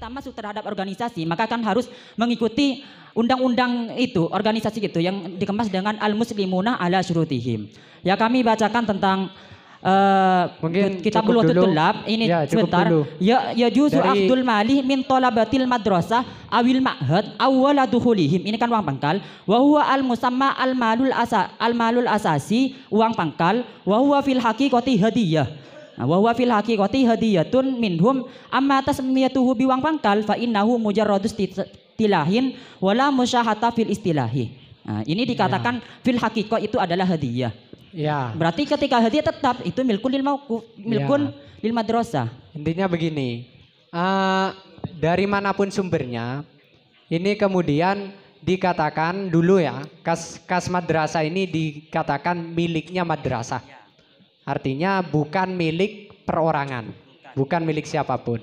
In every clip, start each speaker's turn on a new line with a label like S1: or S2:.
S1: masuk terhadap organisasi, maka kan harus mengikuti undang-undang itu, organisasi itu yang dikemas dengan al-muslimuna ala syurutihim. Ya kami bacakan tentang
S2: mungkin
S1: Kitabul Watul Tulab ini
S2: ya,
S1: sebentar.
S2: dulu.
S1: Ya juzu akhdul malih min talabatil madrasah awil ma'had awwala dukhulihim. Ini kan uang pangkal. Wa huwa al musamma al malul asasi, uang pangkal. Wa huwa fil haqiqati hadiyah. Wa huwa fil haqiqati hadiyatun minhum amma tasmiyatuhu biwang pangkal fa innahu mujarradus tilahin wala musyahata fil istilahi. Nah, ini dikatakan fil haqiqah itu adalah hadiah.
S2: Ya.
S1: Berarti ketika hadiah tetap itu milkun lil mauquf, milkun lil madrasah.
S2: Intinya begini, dari manapun sumbernya, ini kemudian dikatakan dulu ya, kas madrasah ini dikatakan miliknya madrasah. Artinya bukan milik perorangan, bukan milik siapapun.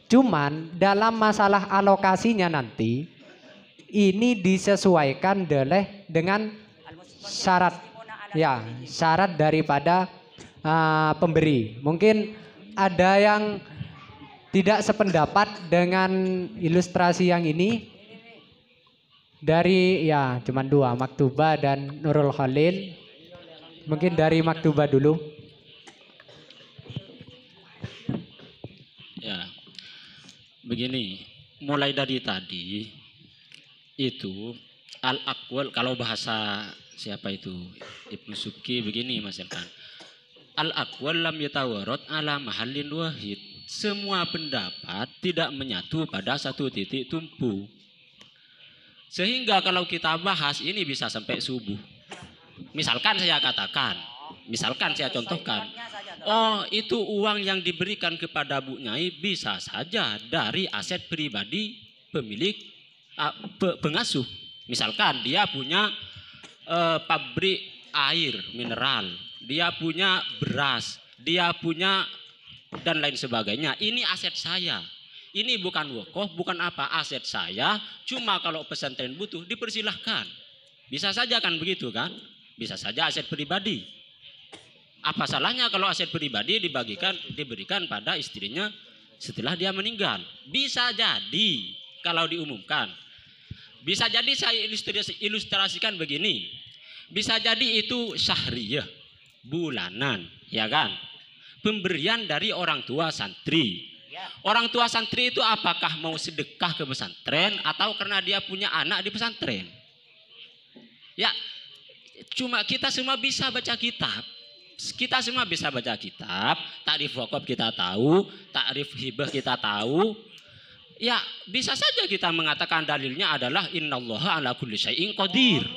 S2: Cuman dalam masalah alokasinya nanti, ini disesuaikan dengan syarat. Ya, syarat daripada pemberi. Mungkin ada yang tidak sependapat dengan ilustrasi yang ini. Dari ya cuman dua, Maktubah dan Nurul Khalil. Mungkin dari Maktubah dulu.
S3: Ya, begini. Mulai dari tadi itu al-aqwal, kalau bahasa siapa itu Ibnu Subki begini misalkan, al-aqwal lam yatawarad ala mahallin wahid. Semua pendapat tidak menyatu pada satu titik tumpu. Sehingga kalau kita bahas ini bisa sampai subuh. Misalkan saya katakan, misalkan saya contohkan, oh itu uang yang diberikan kepada Bu Nyai bisa saja dari aset pribadi pemilik pengasuh. Misalkan dia punya pabrik air mineral, dia punya beras, dia punya dan lain sebagainya. Ini aset saya. Ini bukan wakaf, bukan apa, aset saya. Cuma kalau pesantren butuh dipersilahkan. Bisa saja kan begitu kan? Bisa saja aset pribadi. Apa salahnya kalau aset pribadi diberikan pada istrinya setelah dia meninggal? Bisa jadi kalau diumumkan. Bisa jadi saya ilustrasikan begini. Bisa jadi itu syahriyah, bulanan, ya kan? Pemberian dari orang tua santri. Orang tua santri itu apakah mau sedekah ke pesantren atau karena dia punya anak di pesantren? Ya, cuma kita semua bisa baca kitab. Kita semua bisa baca kitab. Takrif wakaf kita tahu, takrif hibah kita tahu. Ya, bisa saja kita mengatakan dalilnya adalah innallaha ala kulli syai'in qadir.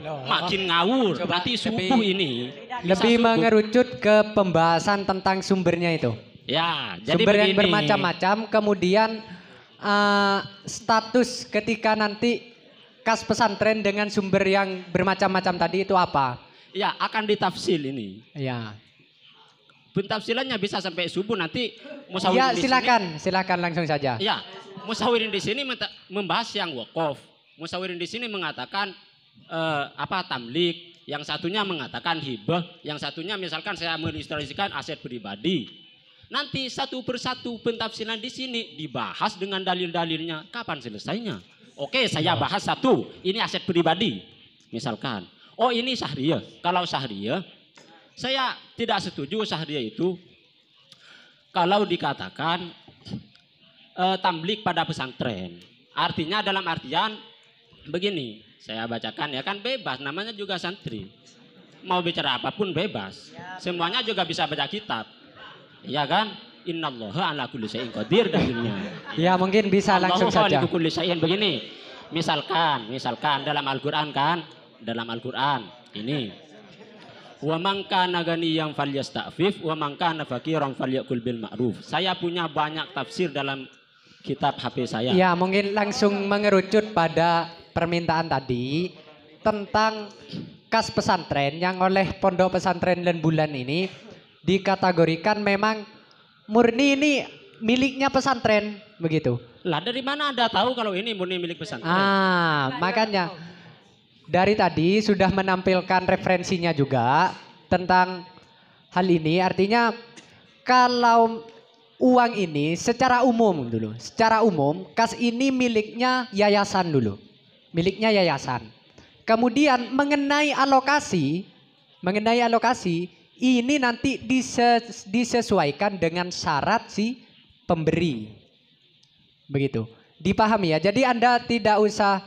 S3: Makin ngawur, berarti subuh ini.
S2: Lebih mengerucut ke pembahasan tentang sumbernya itu.
S3: Ya, jadi
S2: sumber
S3: begini.
S2: yang bermacam-macam, kemudian status ketika nanti kas pesantren dengan sumber yang bermacam-macam tadi itu apa?
S3: Ya, akan ditafsil ini.
S2: Ya.
S3: Pentafsilannya bisa sampai subuh nanti.
S2: Ya, silakan langsung saja.
S3: Ya, musawirin di sini membahas yang wakaf. Musawirin di sini mengatakan tamlik, yang satunya mengatakan hibah, yang satunya misalkan saya mengilustrasikan aset pribadi. Nanti satu persatu pentafsiran di sini dibahas dengan dalil-dalilnya. Kapan selesainya? Oke, saya bahas satu. Ini aset pribadi. Misalkan, oh ini syahriyah. Kalau syahriyah, saya tidak setuju syahriyah itu kalau dikatakan tamlik pada pesantren. Artinya dalam artian begini, saya bacakan ya kan bebas, namanya juga santri. Mau bicara apapun bebas. Semuanya juga bisa baca kitab. Ya kan? Innallaha ala kulli syai'in qadir dalilnya.
S2: Ya, mungkin bisa langsung saja.
S3: Kulli syai'in begini. Misalkan dalam Al-Qur'an kan, dalam Al-Qur'an ini wa man kana ganiyan falyasta'fif wa man kana faqiran falyakul bil ma'ruf. Saya punya banyak tafsir dalam kitab HP saya.
S2: Ya, mungkin langsung mengerucut pada permintaan tadi tentang kas pesantren yang oleh Pondok Pesantren Lembulan ini dikategorikan memang murni ini miliknya pesantren, begitu.
S3: Lah dari mana Anda tahu kalau ini murni milik pesantren?
S2: Makanya dari tadi sudah menampilkan referensinya juga tentang hal ini. Artinya kalau uang ini secara umum dulu. Secara umum kas ini miliknya yayasan dulu. Miliknya yayasan. Kemudian mengenai alokasi ini nanti disesuaikan dengan syarat si pemberi. Begitu. Dipahami ya. Jadi Anda tidak usah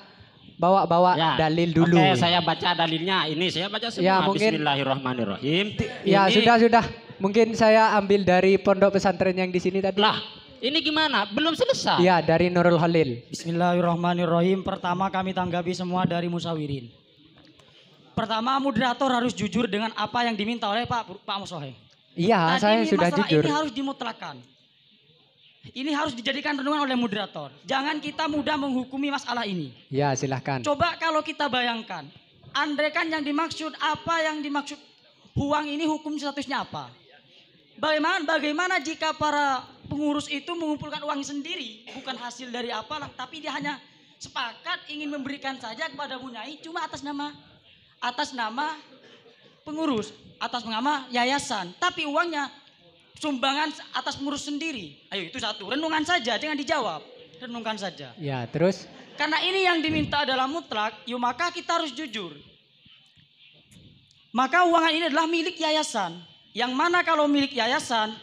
S2: bawa-bawa dalil dulu.
S3: Oke, saya baca dalilnya. Ini saya baca semua.
S2: Ya, mungkin,
S3: Bismillahirrahmanirrahim.
S2: Ya,
S3: Ini,
S2: sudah. Mungkin saya ambil dari pondok pesantren yang di sini tadi.
S3: Lah, ini gimana? Belum selesai.
S2: Ya, dari Nurul Khalil.
S4: Bismillahirrahmanirrahim. Pertama kami tanggapi semua dari musawirin. Pertama, moderator harus jujur dengan apa yang diminta oleh Pak Musohe.
S2: Iya, saya sudah jujur.
S4: Ini harus dimutlakan. Ini harus dijadikan renungan oleh moderator. Jangan kita mudah menghukumi masalah ini.
S2: Ya, silahkan.
S4: Coba kalau kita bayangkan, andaikan yang dimaksud uang ini hukum statusnya apa? Bagaimana jika para pengurus itu mengumpulkan uang sendiri, bukan hasil dari apalah, tapi dia hanya sepakat ingin memberikan saja kepada Bu Nyai cuma atas nama pengurus, atas nama yayasan, tapi uangnya sumbangan atas pengurus sendiri. Ayo, itu satu. Renungan saja, jangan dijawab. Renungkan saja.
S2: Ya, terus?
S4: Karena ini yang diminta adalah mutlak, yuk maka kita harus jujur. Maka uang ini adalah milik yayasan. Yang mana kalau milik yayasan,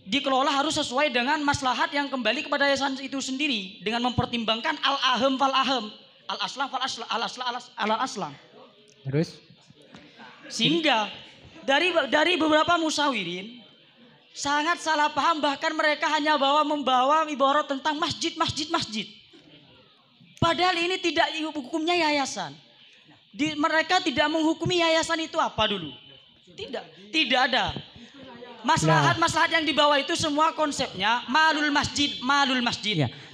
S4: dikelola harus sesuai dengan maslahat yang kembali kepada yayasan itu sendiri. Dengan mempertimbangkan al-ahem fal-ahem. Al-aslang fal-aslang. Al-aslang.
S2: Terus?
S4: Sehingga dari beberapa musawirin, sangat salah paham, bahkan mereka hanya membawa ibarat tentang masjid. Padahal ini tidak hukumnya yayasan. Mereka tidak menghukumi yayasan itu apa dulu. Tidak ada. Maslahat yang dibawa itu semua konsepnya malul masjid.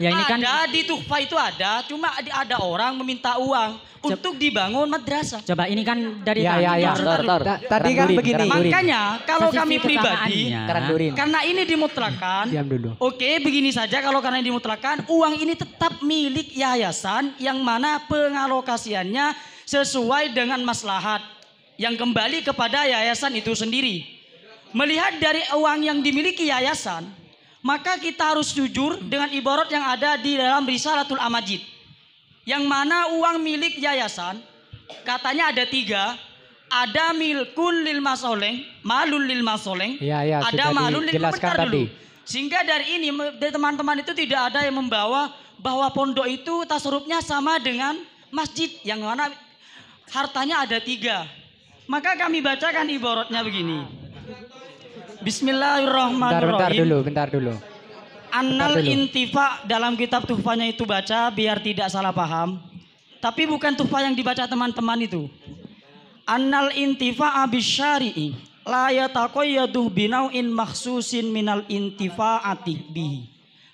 S1: Ya, ini kan
S4: ada di Tuhfa itu ada, cuma ada orang meminta uang untuk dibangun madrasah.
S1: Coba ini kan dari
S2: Tadi kan begini.
S4: Makanya kalau kami
S1: Spesifik
S4: pribadi,
S1: kesamaannya.
S4: karena ini dimutlakan.
S2: Diam dulu.
S4: Oke, begini saja, kalau karena ini dimutlakan, uang ini tetap milik yayasan yang mana pengalokasiannya sesuai dengan maslahat yang kembali kepada yayasan itu sendiri. Melihat dari uang yang dimiliki yayasan, maka kita harus jujur dengan ibarat yang ada di dalam Risalatul Amajid. Yang mana uang milik yayasan, katanya ada 3. Ada milkun lil masoleng, malul lil masoleng, ada malul lil komentar dulu. Sehingga dari ini, dari teman-teman itu tidak ada yang membawa bahwa pondok itu tasarrufnya sama dengan masjid. Yang mana hartanya ada 3. Maka kami bacakan ibaratnya begini. Bismillahirrahmanirrahim.
S2: Bentar dulu.
S4: Annal intifa dalam kitab tuhfanya itu baca biar tidak salah paham. Tapi bukan tuhfa yang dibaca teman-teman itu. Annal intifa abis syari'i la yataqayyaduh binau'in makhsusin minal intifa'ati bihi.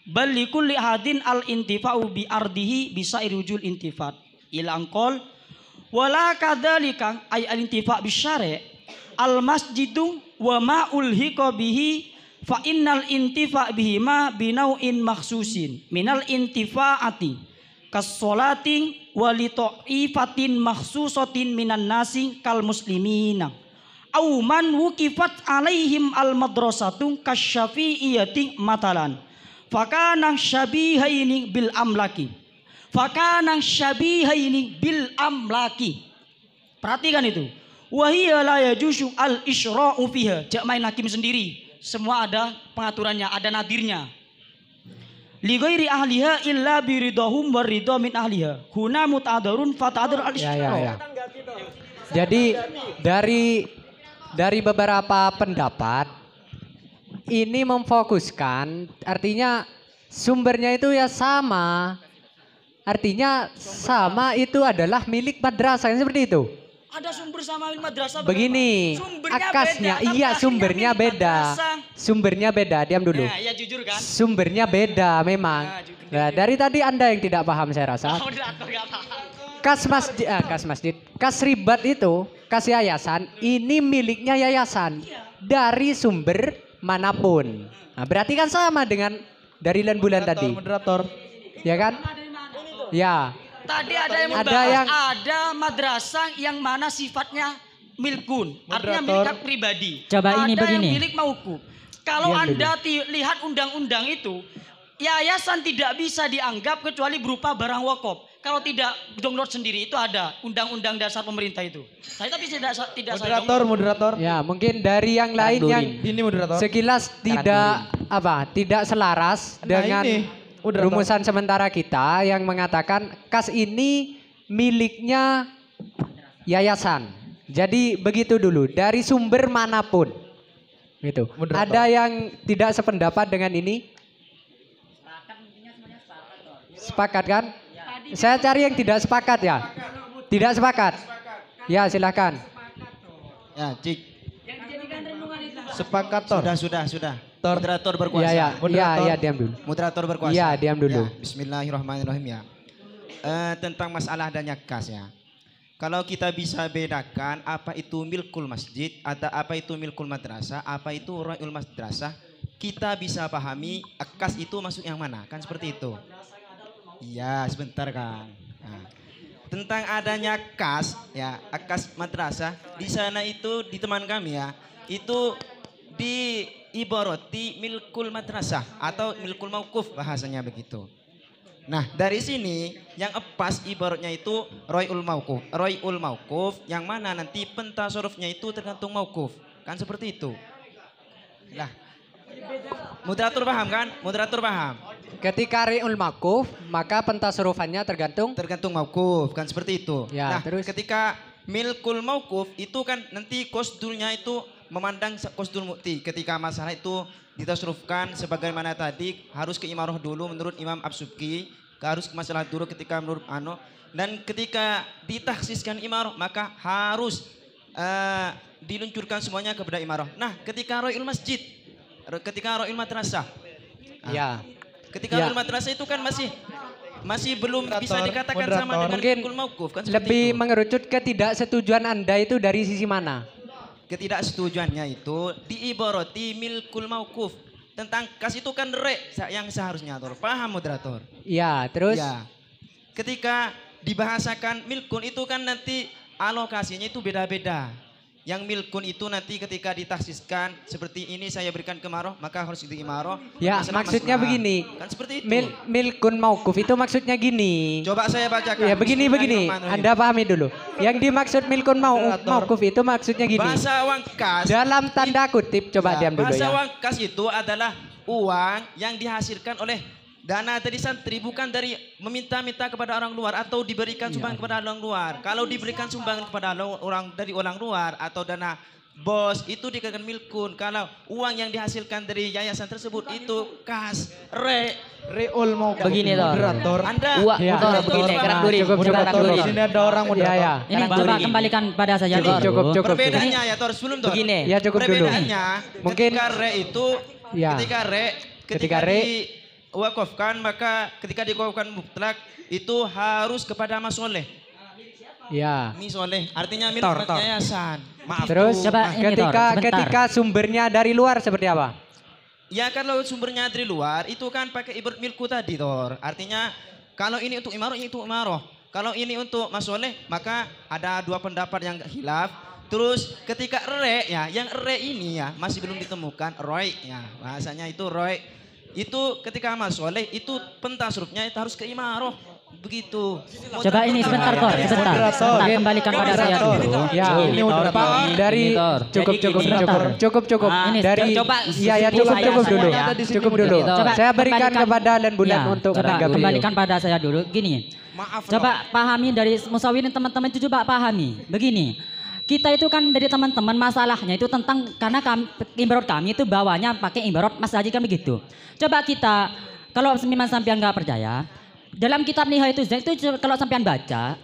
S4: Bal likulli hadin al intifa'u bi ardihi bisa irujul intifat. Ilang qol wala kadzalika ay al intifa' bis syari' al masjidu wa ma ulhiqa bihi fa innal intifa' bihi ma binau'in makhsusin minal intifa'ati kas salatin wa li ta'ifatin makhsusatin minan nasi kal muslimina aw man wukifat alaihim al madrasatu kasyafi'iyati matalan fakana syabihaini bil amlaki perhatikan itu. Wahiyya la yajuzu al-isyra'u fiha. Jak main hakim sendiri. Semua ada pengaturannya, ada nadirnya. Li ghairi ahliha illa biridahum wa ridha min ahliha. Huna muta'adarun fata'adar al-isyra'u.
S2: Jadi dari beberapa pendapat ini memfokuskan artinya sumbernya itu ya sama. Artinya sama itu adalah milik madrasah, seperti itu.
S4: Ada sumber sama milik madrasah.
S2: Begini, akasnya beda, iya sumbernya beda. Sumbernya beda, diam dulu.
S4: Ya jujur kan?
S2: Sumbernya beda memang. Nah, dari tadi Anda yang tidak paham saya rasa. Kas ribat itu, kas yayasan, ini miliknya yayasan dari sumber manapun. Nah, berarti kan sama dengan dari bulan tadi.
S4: Moderator.
S2: Ya kan? Ya.
S4: Tadi ada yang membahas ada madrasah yang mana sifatnya milkun, artinya milik pribadi.
S1: Coba ini
S4: ada
S1: begini.
S4: Yang milik mauquf. Kalau
S2: Diam dulu.
S4: Anda lihat undang-undang itu, yayasan tidak bisa dianggap kecuali berupa barang wakaf. Kalau tidak download sendiri itu ada undang-undang dasar pemerintah itu. Saya tapi tidak saya download.
S5: Moderator.
S2: Ya, mungkin dari yang lain yang
S5: Ini moderator.
S2: sekilas tidak selaras
S5: Nah,
S2: dengan
S5: ini, moderator.
S2: rumusan sementara kita yang mengatakan kas ini miliknya yayasan. Jadi begitu dulu dari sumber manapun. Gitu.
S5: Moderator.
S2: Ada yang tidak sependapat dengan ini? Sepakat kan? Saya cari yang tidak sepakat ya. Tidak sepakat. Ya, silakan.
S6: Ya, Cik.
S5: Sepakat Tor.
S6: Sudah.
S5: Tor.
S6: Moderator berkuasa.
S2: Ya, diam dulu.
S6: Moderator berkuasa.
S2: Iya, diam dulu.
S6: Ya, bismillahirrahmanirrahim ya. Tentang masalah adanya kas ya. Kalau kita bisa bedakan apa itu milkul masjid, atau apa itu milkul madrasah, apa itu royul madrasah, kita bisa pahami kas itu masuk yang mana, kan seperti itu. Iya, sebentar kan. Nah, tentang adanya kas ya, kas madrasah di sana itu di teman kami ya, itu di ibarati milkul madrasah atau milkul mauquf bahasanya begitu. Nah, dari sini yang pas ibaratnya itu royul mauquf yang mana nanti pentasarufnya itu tergantung mauquf. Kan seperti itu. Lah. Moderator paham kan? Moderator paham.
S2: Ketika ri'ul maquf, maka pentasrufannya tergantung.
S6: Tergantung mauquf, kan seperti itu.
S2: Ya,
S6: nah,
S2: terus?
S6: ketika milkul mauquf itu kan nanti kosdulnya itu memandang kosdul mukti. Ketika masalah itu ditasrufkan sebagaimana tadi harus ke imarah dulu menurut Imam Absubki, harus ke masalah dulu ketika menurut dan ketika ditaksiskan imarah maka harus diluncurkan semuanya kepada imarah. Nah, ketika royul masjid, ketika royul madrasah,
S2: Ya.
S6: ketika
S2: Ya.
S6: royul madrasah itu kan masih belum bisa dikatakan sama dengan
S2: Mungkin
S6: milkul mauquf, kan seperti
S2: lebih
S6: itu.
S2: mengerucut ketidaksetujuan Anda itu dari sisi mana?
S6: Ketidaksetujuannya itu diibarati milkul mauquf. Tentang kas itu kan yang seharusnya paham moderator.
S2: Ya, terus?
S6: Ya. Ketika dibahasakan milkun itu kan nanti alokasinya itu beda-beda. Yang milkun itu nanti ketika ditaksiskan seperti ini saya berikan ke maroh maka harus diimaroh.
S2: Ya, maksudnya begini.
S6: Kan seperti itu.
S2: Milkun mauquf itu maksudnya gini.
S6: Coba saya bacakan.
S2: Ya, begini.
S6: Bismillahirrahmanirrahim.
S2: Anda pahami dulu. Yang dimaksud milkun mauquf itu maksudnya gini.
S6: Bahasa uang kas.
S2: Dalam tanda kutip, coba
S6: Ya,
S2: diam dulu
S6: bahasa
S2: ya.
S6: uang kas itu adalah uang yang dihasilkan oleh dana dari santri, bukan dari meminta-minta kepada orang luar atau diberikan sumbangan kepada orang luar. Kalau diberikan sumbangan kepada orang luar atau dana bos itu dikatakan milkun. Kalau uang yang dihasilkan dari yayasan tersebut itu kas,
S5: Reul mau
S1: Begini, Tor.
S5: moderator.
S6: Anda
S1: Wah,
S2: Ya.
S1: Tor, begini, kerak duri.
S2: Cukup,
S1: Coba kerak duri.
S5: Sini ada orang moderator.
S2: Ya.
S1: Ini
S4: Kerak
S1: coba
S4: duri.
S1: kembalikan pada saya
S2: Cukup,
S1: dulu.
S2: cukup.
S6: perbedaannya ya Tor, sebelum Tor.
S1: Begini.
S2: Ya, cukup dulu.
S6: Perbedaannya
S2: Mungkin-
S6: ketika itu
S2: Ya.
S6: ketika diwakafkan maka ketika diwakafkan mutlak itu harus kepada masoleh.
S2: Ya.
S6: Misoleh artinya milik
S5: Tor.
S6: yayasan. Maaf.
S2: Terus
S1: Coba ini, Tor, sebentar.
S2: ketika sumbernya dari luar seperti apa?
S6: Ya kalau sumbernya dari luar itu kan pakai ibarat milku tadi Tor. Artinya kalau ini untuk imaroh itu imaroh. Kalau ini untuk masoleh maka ada dua pendapat yang hilaf. Terus ketika yang ini ya masih belum ditemukan roy ya bahasanya itu roy. Itu ketika masoleh itu pentasrufnya itu harus ke imaroh. Begitu.
S1: Coba ini sebentar, Tor. Sebentar.
S5: Moderator.
S1: Sebentar, kembalikan pada saya dulu.
S2: Ya,
S1: Ini, Tor.
S2: Pak, dari
S1: Ini, Tor.
S2: cukup
S1: Jadi gini,
S2: cukup.
S1: Ah, ini
S2: Dari
S1: coba
S2: ya
S1: sebut
S2: cukup
S1: saya
S2: dulu.
S1: saja.
S2: Cukup dulu.
S1: Ini, Tor.
S2: Saya berikan
S1: Kembalikan-
S2: kepada Len Bulan
S1: Ya,
S2: untuk
S1: coba
S2: menanggapi.
S1: kembalikan pada saya dulu. Gini. Coba pahami dari musawirin teman-teman itu coba pahami. Begini. Kita itu kan dari teman-teman masalahnya itu tentang karena ibarat kami itu bawanya pakai ibarat Mas Haji kan begitu. Coba kita kalau memang sampean nggak percaya dalam kitab Nihayatul Zain itu kalau sampean baca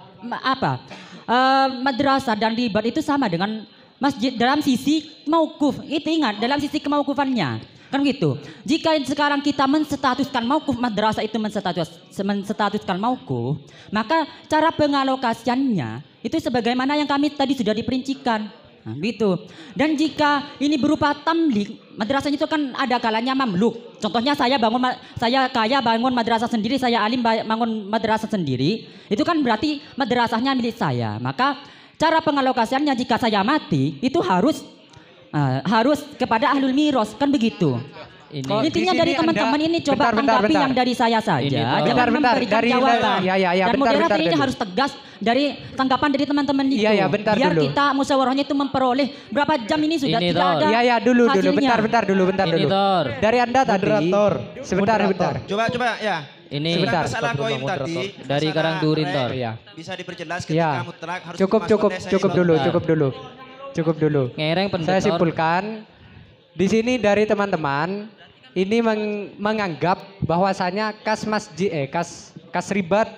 S1: madrasah dan ribat itu sama dengan masjid dalam sisi mauquf. Itu ingat dalam sisi kemauqufannya. Kan gitu. Jika sekarang kita menstatuskan mauquf madrasah itu menstatuskan mauquf, maka cara pengalokasiannya itu sebagaimana yang kami tadi sudah diperincikan. Nah, gitu. Dan jika ini berupa tamlik, madrasahnya itu kan ada kalanya mamluk. Contohnya saya kaya bangun madrasah sendiri, saya alim bangun madrasah sendiri. Itu kan berarti madrasahnya milik saya. Maka cara pengalokasiannya jika saya mati itu harus harus kepada ahlul miros, kan begitu.
S2: Kok
S1: Intinya
S2: di sini
S1: dari teman-teman
S2: Anda-
S1: ini coba
S2: Bentar,
S1: tanggapi
S2: bentar.
S1: yang dari saya saja.
S7: Ini toh.
S1: Jangan
S2: Bentar,
S1: memberikan
S2: dari-
S1: jawaban.
S2: ya,
S1: Dan
S2: bentar,
S1: moderator
S2: bentar
S1: ini
S2: dulu.
S1: harus tegas dari tanggapan dari teman-teman itu.
S2: Iya, bentar
S1: Biar
S2: dulu.
S1: kita musyawarahnya itu memperoleh berapa jam ini sudah
S7: Ini
S1: tidak
S7: toh.
S1: ada.
S2: Iya, dulu,
S1: hasilnya.
S2: bentar dulu.
S7: Ini Tor.
S2: Dari Anda tadi.
S5: Moderator.
S2: Sebentar.
S6: Coba ya.
S7: Ini
S2: Sebentar.
S6: Masalah koin tadi.
S7: Dari
S6: masalah
S7: Karangdurin,
S6: rek,
S7: Tor.
S2: Iya.
S6: Bisa diperjelas
S2: Ya.
S6: ketika mutlak harus
S2: Cukup
S6: dimasukkan
S2: cukup dulu.
S7: Ngereng
S2: Saya
S7: pendektor.
S2: simpulkan di sini dari teman-teman ini menganggap bahwasanya kas masjid kas ribat,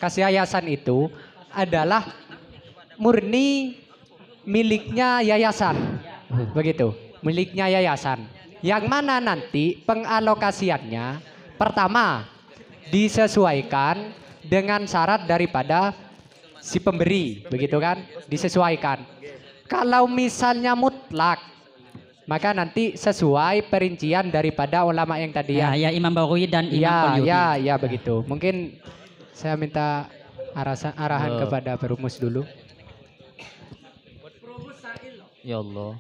S2: kas yayasan itu adalah murni miliknya yayasan. Begitu, miliknya yayasan. Yang mana nanti pengalokasiannya pertama disesuaikan dengan syarat daripada si pemberi, begitu kan? Disesuaikan. Kalau misalnya mutlak, maka nanti sesuai perincian daripada ulama yang tadi
S1: Ya, ya Imam Bawawi dan Imam Qalyubi.
S2: ya begitu. Mungkin saya minta arahan kepada perumus dulu.
S7: Ya Allah.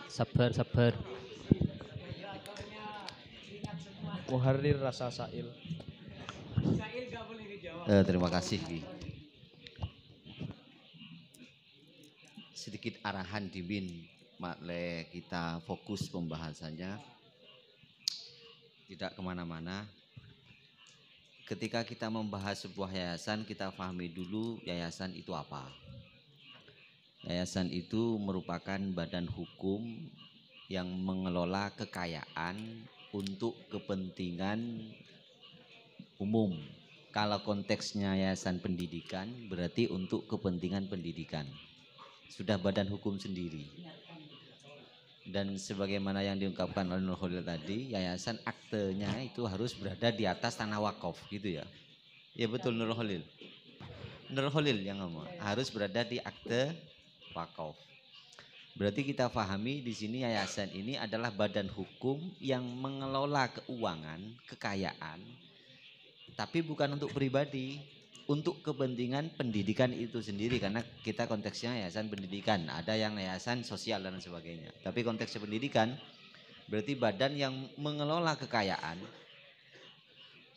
S7: Sabar.
S5: Muharrir rasa sail.
S8: Terima kasih Ki. Sedikit arahan dimin makle kita fokus pembahasannya tidak kemana-mana. Ketika kita membahas sebuah yayasan, kita pahami dulu yayasan itu apa. Yayasan itu merupakan badan hukum yang mengelola kekayaan untuk kepentingan umum. Kalau konteksnya yayasan pendidikan, berarti untuk kepentingan pendidikan. Sudah badan hukum sendiri. Dan sebagaimana yang diungkapkan oleh Nur Khalil tadi, yayasan aktenya itu harus berada di atas tanah wakaf, gitu ya. Ya betul Nur Khalil. Nur Khalil yang ngomong, harus berada di akte wakaf. Berarti kita pahami di sini yayasan ini adalah badan hukum yang mengelola keuangan, kekayaan, tapi bukan untuk pribadi, untuk kepentingan pendidikan itu sendiri, karena kita konteksnya yayasan pendidikan, ada yang yayasan sosial dan sebagainya. Tapi konteksnya pendidikan berarti badan yang mengelola kekayaan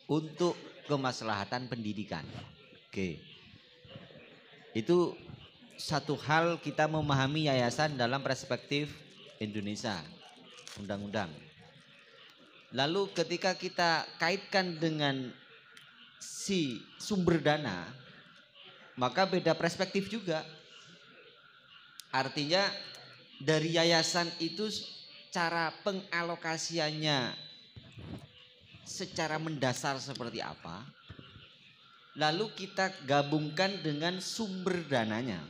S8: untuk kemaslahatan pendidikan. Oke. Itu satu hal kita memahami yayasan dalam perspektif Indonesia, undang-undang. Lalu ketika kita kaitkan dengan si sumber dana, maka beda perspektif juga. Artinya dari yayasan itu cara pengalokasiannya secara mendasar seperti apa, lalu kita gabungkan dengan sumber dananya.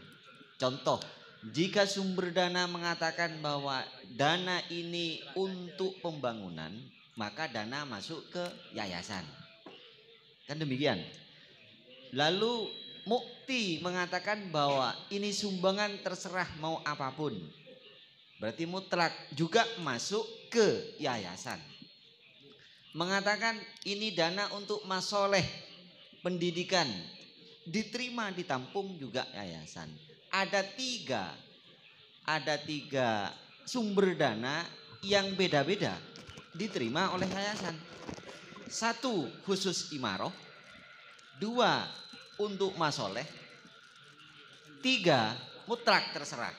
S8: Contoh, jika sumber dana mengatakan bahwa dana ini untuk pembangunan, maka dana masuk ke yayasan. Kan demikian. Lalu mukti mengatakan bahwa ini sumbangan terserah mau apapun. Berarti mutlak juga masuk ke yayasan. Mengatakan ini dana untuk masoleh pendidikan, diterima ditampung juga yayasan. Ada tiga sumber dana yang beda-beda diterima oleh yayasan. Satu khusus imaroh, dua untuk masoleh, tiga mutlak terserah.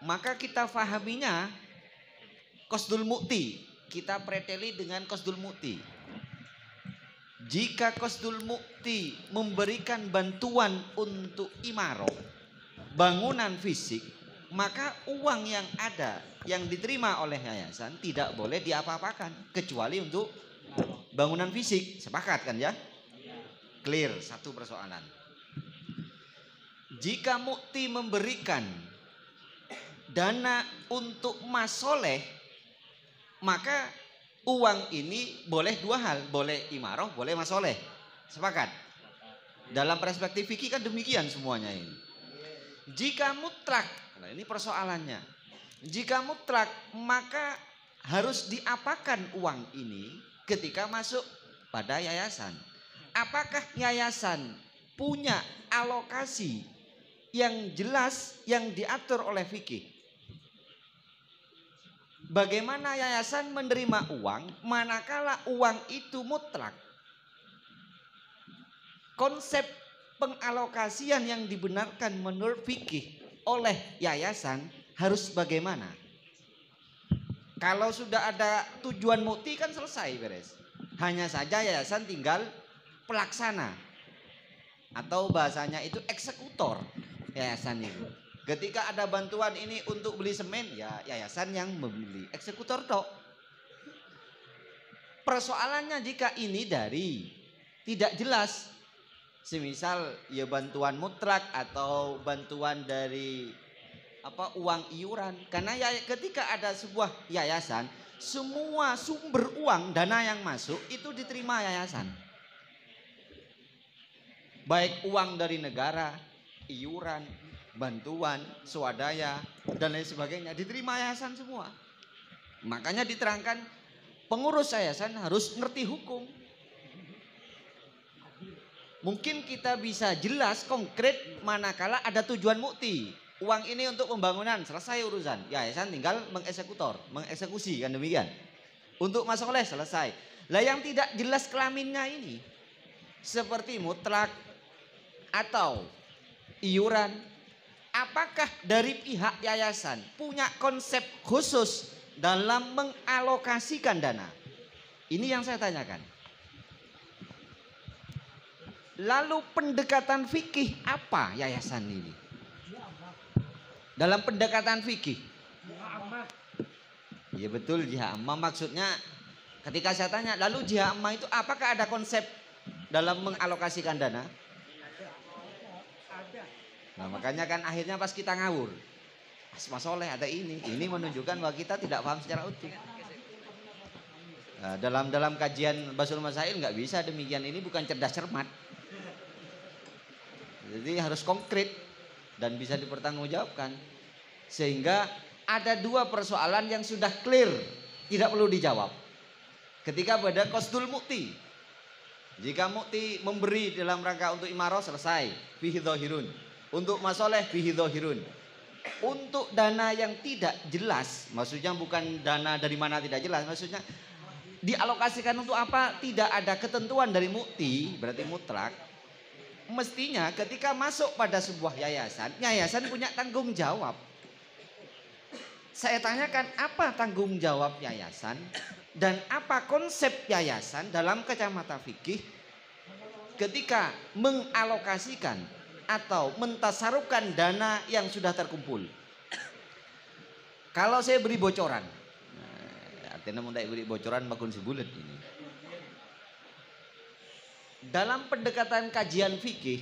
S8: Maka kita fahaminya qasdul mukti, kita preteli dengan qasdul mukti. Jika qasdul mukti memberikan bantuan untuk imaroh, bangunan fisik, maka uang yang ada yang diterima oleh yayasan tidak boleh diapa-apakan kecuali untuk bangunan fisik. Sepakat kan ya? Clear, satu persoalan. Jika mukti memberikan dana untuk masoleh, maka uang ini boleh dua hal, boleh imaroh, boleh masoleh. Sepakat? Dalam perspektif fikih kan demikian semuanya ini. Jika mutlak, nah ini persoalannya. Jika mutlak, maka harus diapakan uang ini ketika masuk pada yayasan. Apakah yayasan punya alokasi yang jelas yang diatur oleh fikih. Bagaimana yayasan menerima uang manakala uang itu mutlak. Konsep pengalokasian yang dibenarkan menurut fikih oleh yayasan harus bagaimana? Kalau sudah ada tujuan mukti kan selesai beres. Hanya saja yayasan tinggal pelaksana atau bahasanya itu eksekutor yayasan itu. Ketika ada bantuan ini untuk beli semen, ya yayasan yang membeli, eksekutor tok. Persoalannya jika ini dari tidak jelas, semisal ya bantuan mutlak atau bantuan dari uang iuran, karena ya ketika ada sebuah yayasan, semua sumber uang dana yang masuk itu diterima yayasan, baik uang dari negara, iuran, bantuan, swadaya dan lain sebagainya diterima yayasan semua. Makanya diterangkan pengurus yayasan harus ngerti hukum. Mungkin kita bisa jelas konkret manakala ada tujuan mukti. Uang ini untuk pembangunan, selesai urusan. Yayasan tinggal mengeksekusi kan demikian. Untuk masoleh selesai. Lah yang tidak jelas kelaminnya ini seperti mutlak atau iuran, apakah dari pihak yayasan punya konsep khusus dalam mengalokasikan dana? Ini yang saya tanyakan. Lalu pendekatan fikih apa yayasan ini? Dalam pendekatan fikih. Ya betul, jihad amma maksudnya ketika saya tanya, lalu jihad amma itu apakah ada konsep dalam mengalokasikan dana? Nah makanya kan akhirnya pas kita ngawur, Mas Soleh ada ini menunjukkan bahwa kita tidak paham secara utuh. Nah, dalam kajian Basul Masail nggak bisa demikian, ini bukan cerdas cermat. Jadi harus konkret dan bisa dipertanggungjawabkan. Sehingga ada dua persoalan yang sudah clear, tidak perlu dijawab. Ketika pada qasdul mukti, jika mukti memberi dalam rangka untuk imarah selesai, fihi dhahirun. Untuk masoleh fihi dhahirun. Untuk dana yang tidak jelas, maksudnya bukan dana dari mana tidak jelas, maksudnya dialokasikan untuk apa, tidak ada ketentuan dari mukti, berarti mutlak. Mestinya ketika masuk pada sebuah yayasan, yayasan punya tanggung jawab. Saya tanyakan apa tanggung jawab yayasan dan apa konsep yayasan dalam kacamata fikih ketika mengalokasikan atau mentasarufkan dana yang sudah terkumpul. Kalau saya beri bocoran, artinya mau beri bocoran makun sebulan ini. Dalam pendekatan kajian fikih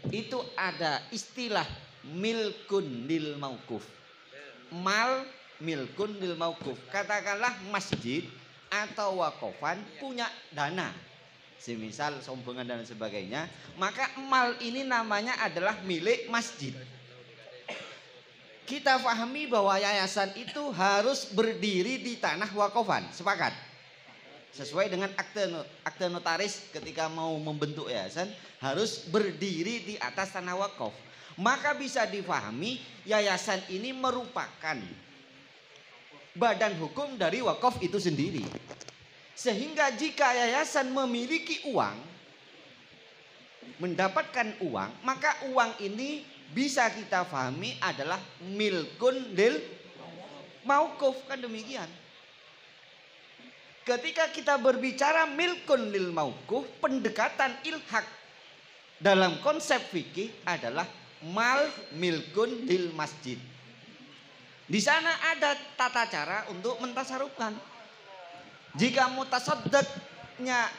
S8: itu ada istilah milkun lil mauquf. Mal milkun lil mauquf. Katakanlah masjid atau wakofan punya dana, semisal sombongan dan sebagainya, maka mal ini namanya adalah milik masjid. Kita pahami bahwa yayasan itu harus berdiri di tanah wakofan, sepakat? Sesuai dengan akte notaris ketika mau membentuk yayasan harus berdiri di atas tanah wakaf. Maka bisa difahami yayasan ini merupakan badan hukum dari wakaf itu sendiri. Sehingga jika yayasan memiliki uang, mendapatkan uang, maka uang ini bisa kita pahami adalah milkun lil mauquf, kan demikian. Ketika kita berbicara milkun lil mauquf, pendekatan ilhaq dalam konsep fikih adalah mal milkun lil masjid. Di sana ada tata cara untuk mentasarufkan. Jika mutasaddaqnya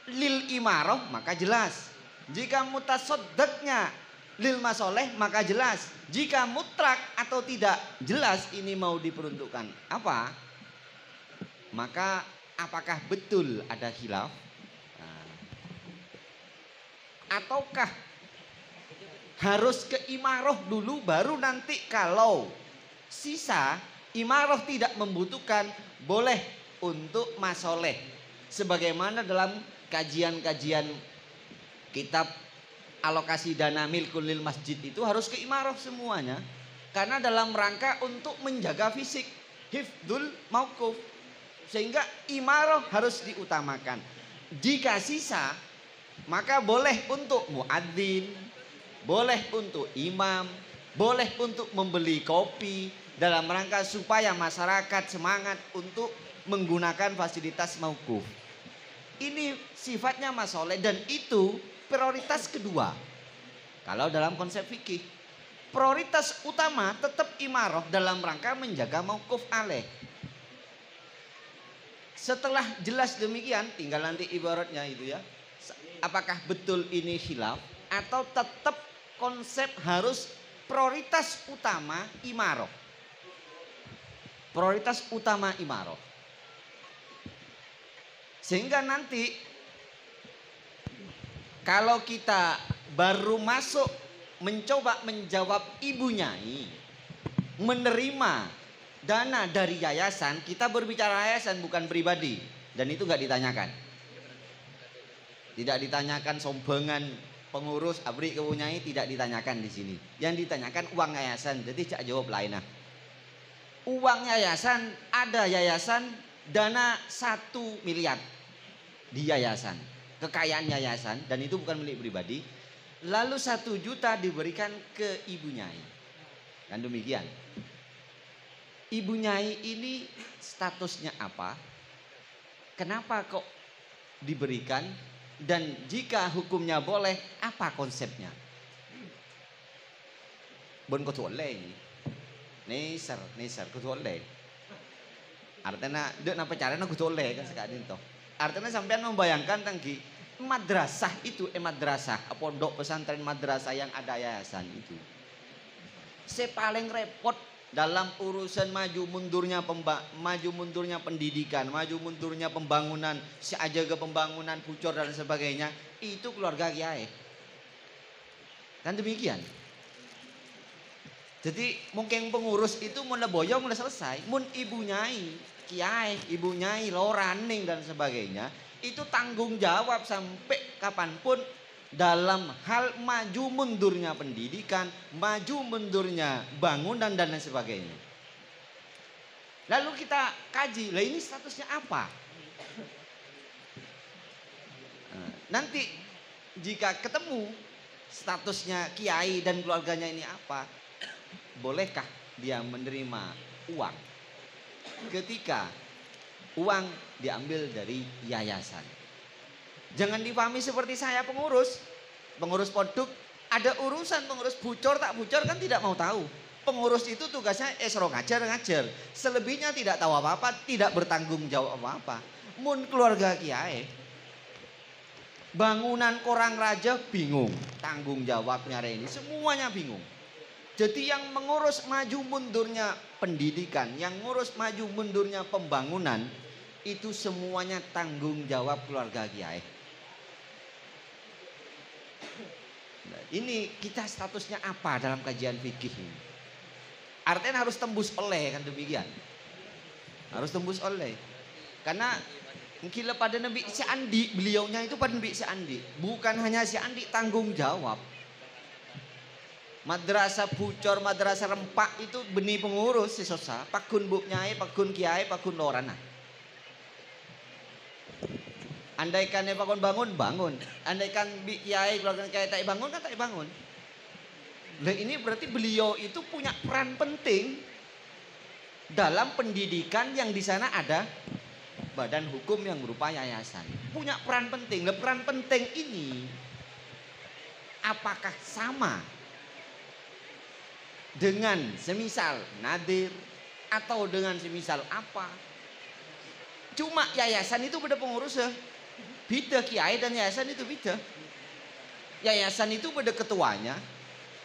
S8: lil imarah maka jelas. Jika mutasaddaqnya lil masoleh maka jelas. Jika mutlak atau tidak jelas ini mau diperuntukkan apa, maka apakah betul ada khilaf? Ataukah harus ke imarah dulu baru nanti kalau sisa imarah tidak membutuhkan boleh untuk masoleh. Sebagaimana dalam kajian-kajian kitab alokasi dana milkul lil masjid itu harus ke imaroh semuanya. Karena dalam rangka untuk menjaga fisik, hifdul mauquf. Sehingga imaroh harus diutamakan. Jika sisa, maka boleh untuk muadzin, boleh untuk imam, boleh untuk membeli kopi dalam rangka supaya masyarakat semangat untuk menggunakan fasilitas mauquf. Ini sifatnya masoleh dan itu prioritas kedua. Kalau dalam konsep fikih, prioritas utama tetap imaroh dalam rangka menjaga mauquf alaih. Setelah jelas demikian, tinggal nanti ibaratnya itu ya. Apakah betul ini khilaf atau tetap konsep harus prioritas utama imaroh. Prioritas utama imaroh. Sehingga nanti kalau kita baru masuk mencoba menjawab ibu nyai menerima dana dari yayasan, kita berbicara yayasan bukan pribadi dan itu nggak ditanyakan. Tidak ditanyakan sombengan pengurus abri kepunyai, tidak ditanyakan di sini. Yang ditanyakan uang yayasan. Jadi cak jawab lain nah. Uang yayasan, ada yayasan dana 1 miliar di yayasan, kekayaan yayasan dan itu bukan milik pribadi. Lalu 1 juta diberikan ke ibu nyai. Kan demikian. Ibu nyai ini statusnya apa? Kenapa kok diberikan? Dan jika hukumnya boleh, apa konsepnya? Bon kotoleh ini. Neser kotoleh. Artinya dek napa caranya kotoleh kan sekadin toh. Artinya sampean membayangkan tangki madrasah itu madrasah, pondok pesantren madrasah yang ada yayasan itu. Paling repot dalam urusan maju mundurnya pendidikan, maju mundurnya pembangunan, seajaga pembangunan pucor dan sebagainya, itu keluarga kiai. Kan demikian. Jadi mungkin pengurus itu mun leboyong udah selesai, mun ibu nyai, kiai, ibu nyai, loraning dan sebagainya, itu tanggung jawab sampai kapanpun dalam hal maju mundurnya pendidikan, maju mundurnya bangunan dan lain sebagainya. Lalu kita kaji, lah ini statusnya apa? Nanti jika ketemu statusnya kiai dan keluarganya ini apa, bolehkah dia menerima uang ketika uang diambil dari yayasan? Jangan dipahami seperti saya pengurus pondok, ada urusan pengurus bucor tak bucor kan tidak mau tahu. Pengurus itu tugasnya esro ngajar. Selebihnya tidak tahu apa-apa, tidak bertanggung jawab apa-apa. Mun keluarga kiai, bangunan korang raja bingung, tanggung jawabnya ini semuanya bingung. Jadi yang mengurus maju mundurnya pendidikan, yang ngurus maju mundurnya pembangunan, itu semuanya tanggung jawab keluarga kiai. Ini kita statusnya apa dalam kajian fikih ini? Artinya harus tembus oleh kan demikian. Harus tembus oleh. Karena mungkin pada Nabi si Andi, beliaunya itu pada Nabi si Andi. Bukan hanya si Andi tanggung jawab. Madrasah bucor, madrasah rempak itu benih pengurus si sosa. Pakun buk nyai, pakun kiai, pakun lorana. Andaikan pakun bangun. Andaikan kiai keluarga kiai tak bangun kan tak bangun. Nah ini berarti beliau itu punya peran penting dalam pendidikan yang di sana ada badan hukum yang berupa yayasan. Punya peran penting. Nah peran penting ini apakah sama dengan semisal nadir atau dengan semisal apa? Cuma yayasan itu beda pengurusnya. Beda kiai dan yayasan itu beda. Yayasan itu beda ketuanya,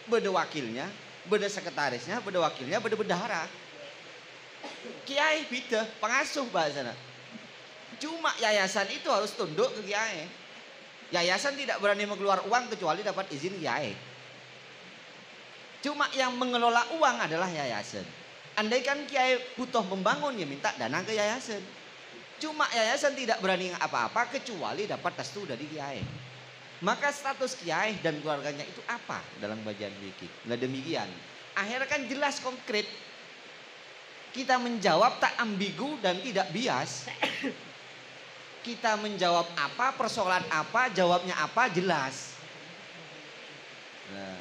S8: beda wakilnya, beda sekretarisnya, beda wakilnya, beda bendahara. Kiai beda, pengasuh bahasanya. Cuma yayasan itu harus tunduk ke kiai. Yayasan tidak berani mengeluar uang kecuali dapat izin kiai. Cuma yang mengelola uang adalah yayasan. Andaikan kiai butuh membangun ya minta dana ke yayasan. Cuma yayasan tidak berani apa-apa kecuali dapat restu dari kiai. Maka status kiai dan keluarganya itu apa dalam bagian fikih? Nah demikian. Akhirnya kan jelas konkret. Kita menjawab tak ambigu dan tidak bias. Kita menjawab apa, persoalan apa, jawabnya apa, jelas. Nah,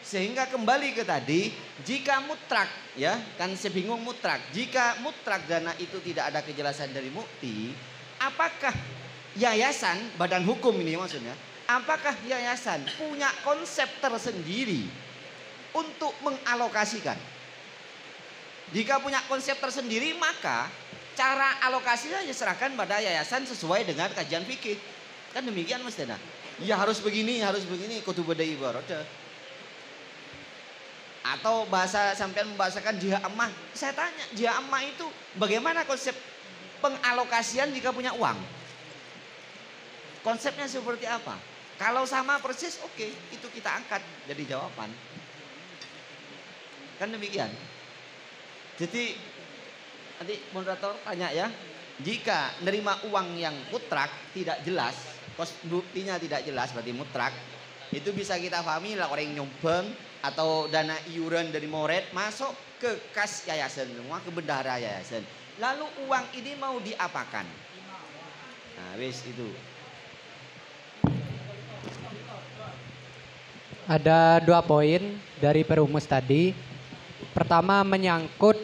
S8: sehingga kembali ke tadi, jika mutrak, ya kan saya bingung mutrak. Jika mutrak dana itu tidak ada kejelasan dari mukti, apakah yayasan, badan hukum ini maksudnya, apakah yayasan punya konsep tersendiri untuk mengalokasikan? Jika punya konsep tersendiri, maka cara alokasinya serahkan pada yayasan sesuai dengan kajian fikih. Kan demikian Mas Dana. Ya harus begini, kutu badai ibarat. Atau bahasa sampean membahasakan jihad ammah. Saya tanya, jihad ammah itu bagaimana konsep pengalokasian jika punya uang? Konsepnya seperti apa? Kalau sama persis, oke, itu kita angkat jadi jawaban. Kan demikian. Jadi nanti moderator tanya ya, jika nerima uang yang mutrak tidak jelas, kos buktinya tidak jelas berarti mutrak, itu bisa kita pahami lah orang yang nyumbang atau dana iuran dari moret masuk ke kas yayasan semua, ke bendahara yayasan. Lalu uang ini mau diapakan? Nah, wis itu.
S2: Ada 2 poin dari perumus tadi. Pertama menyangkut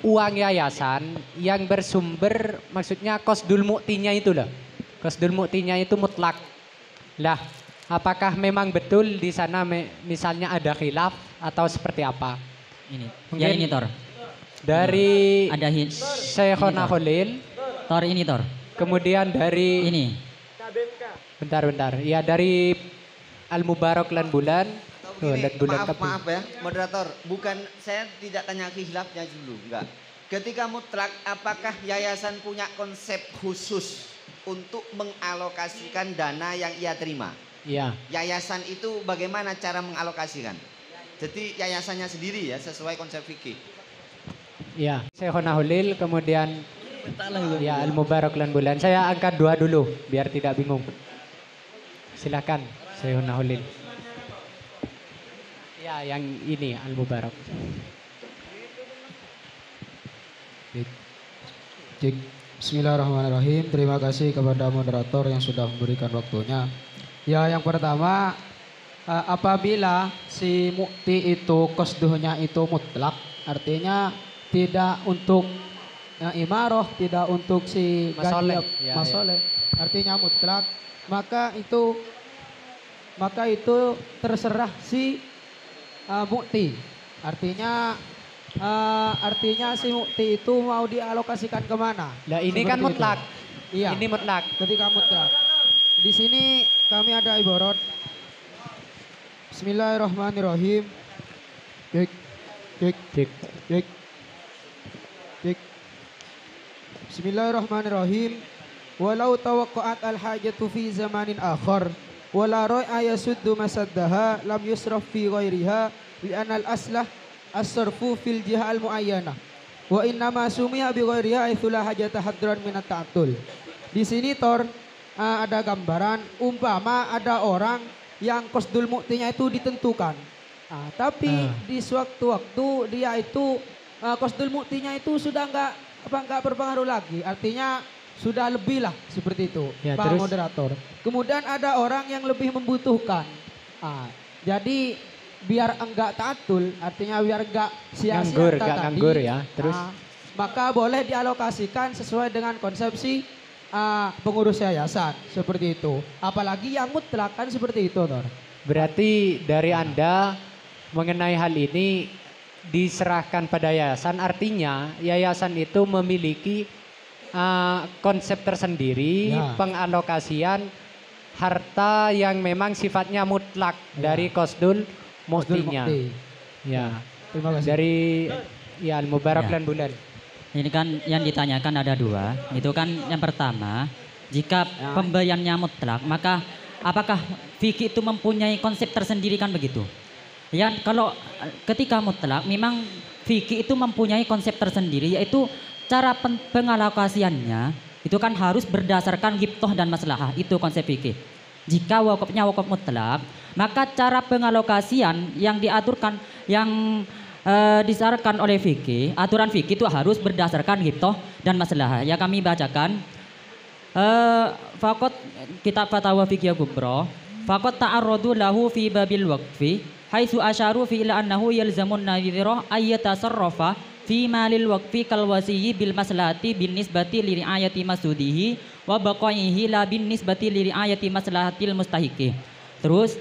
S2: uang yayasan yang bersumber, maksudnya kosdul muktinya itu loh. Kosdul muktinya itu mutlak. Lah, apakah memang betul di sana misalnya ada khilaf atau seperti apa?
S1: Ini.
S2: Mungkin
S1: Ya ini Tor.
S2: Dari
S1: Ada
S2: Syekhona Khalil.
S1: Tor ini Tor.
S2: Kemudian dari
S1: Ini.
S2: Bentar. Ya dari Al-Mubarak lan bulan.
S8: Maaf ya, moderator. Bukan saya tidak tanya khilafnya dulu, enggak. Ketika mutlak, apakah yayasan punya konsep khusus untuk mengalokasikan dana yang ia terima?
S2: Iya.
S8: Yayasan itu bagaimana cara mengalokasikan? Jadi yayasannya sendiri ya, sesuai konsep fikih.
S2: Iya. Syekhona Khalil, kemudian ya Al-Mubarak lan bulan. Saya angkat 2 dulu biar tidak bingung. Silakan Syekhona Khalil. Ya, yang ini Al-Mubarak.
S9: Cek. Bismillahirrahmanirrahim. Terima kasih kepada moderator yang sudah memberikan waktunya. Ya, yang pertama, apabila si mukti itu kosduhnya itu mutlak, artinya tidak untuk imaroh, tidak untuk si
S2: Masoleh.
S9: masoleh, artinya mutlak, maka itu terserah si mukti. Artinya si mukti itu mau dialokasikan kemana?
S2: Lah ini
S9: Seperti
S2: kan mutlak.
S9: Itu. Iya.
S2: Ini mutlak.
S9: Ketika mutlak. Di sini kami ada ibarat. Bismillahirrahmanirrahim. Cek. Bismillahirrahmanirrahim. Walau tawaqqa'at al-hajatu fi zamanin akhar wala ra'ya yasuddu masaddaha lam yusraf fi ghairiha li'anna al-aslah as-sarfu fil jiha al-mu'ayyanah wa innama sumiha bi ghairiha aitsu la hajata hadran min at-ta'atul. Di sini ada gambaran umpama ada orang yang kosdul muktinya itu ditentukan. Tapi di sewaktu-waktu dia itu kosdul muktinya itu sudah enggak berpengaruh lagi. Artinya sudah lebih lah seperti itu,
S2: ya,
S9: Pak
S2: terus?
S9: Moderator. Kemudian ada orang yang lebih membutuhkan. Jadi biar enggak ta'atul, artinya biar enggak sia-sia tadi.
S2: Nganggur ya. Terus
S9: Maka boleh dialokasikan sesuai dengan konsepsi pengurus yayasan seperti itu. Apalagi yang mutlak kan seperti itu, Tor.
S2: berarti dari Anda mengenai hal ini diserahkan pada yayasan, artinya yayasan itu memiliki konsep tersendiri,
S9: Ya.
S2: pengalokasian harta yang memang sifatnya mutlak dari kosdul
S9: Kosdul
S2: muktinya.
S9: mukti.
S2: Ya.
S9: Terima kasih.
S2: Dari ya Al-Mubarak
S1: Ya.
S2: dan bulan.
S1: Ini kan yang ditanyakan ada 2. Itu kan yang pertama, jika pemberiannya mutlak, maka apakah fikih itu mempunyai konsep tersendiri kan begitu? Ya, kalau ketika mutlak memang fikih itu mempunyai konsep tersendiri, yaitu cara pengalokasiannya itu kan harus berdasarkan ghibtoh dan maslahah. Itu konsep fikih. jika wakafnya wakaf mutlak, maka cara pengalokasian yang diaturkan yang disarankan oleh fikih, aturan fikih itu harus berdasarkan ghibtoh dan maslahah. Ya kami bacakan Fakot kitab Fatwa Fikih Kubra, fakot ta'arradu lahu fi babil waqfi haitsu asyaru fi ila annahu yalzamun nadhira ayyatasarrafa fi malil waqfi kal wasiyyi bil maslahati bin nisbati li riayati masudihi wa baqaihi la bin nisbati li riayati maslahatil mustahiqi. Terus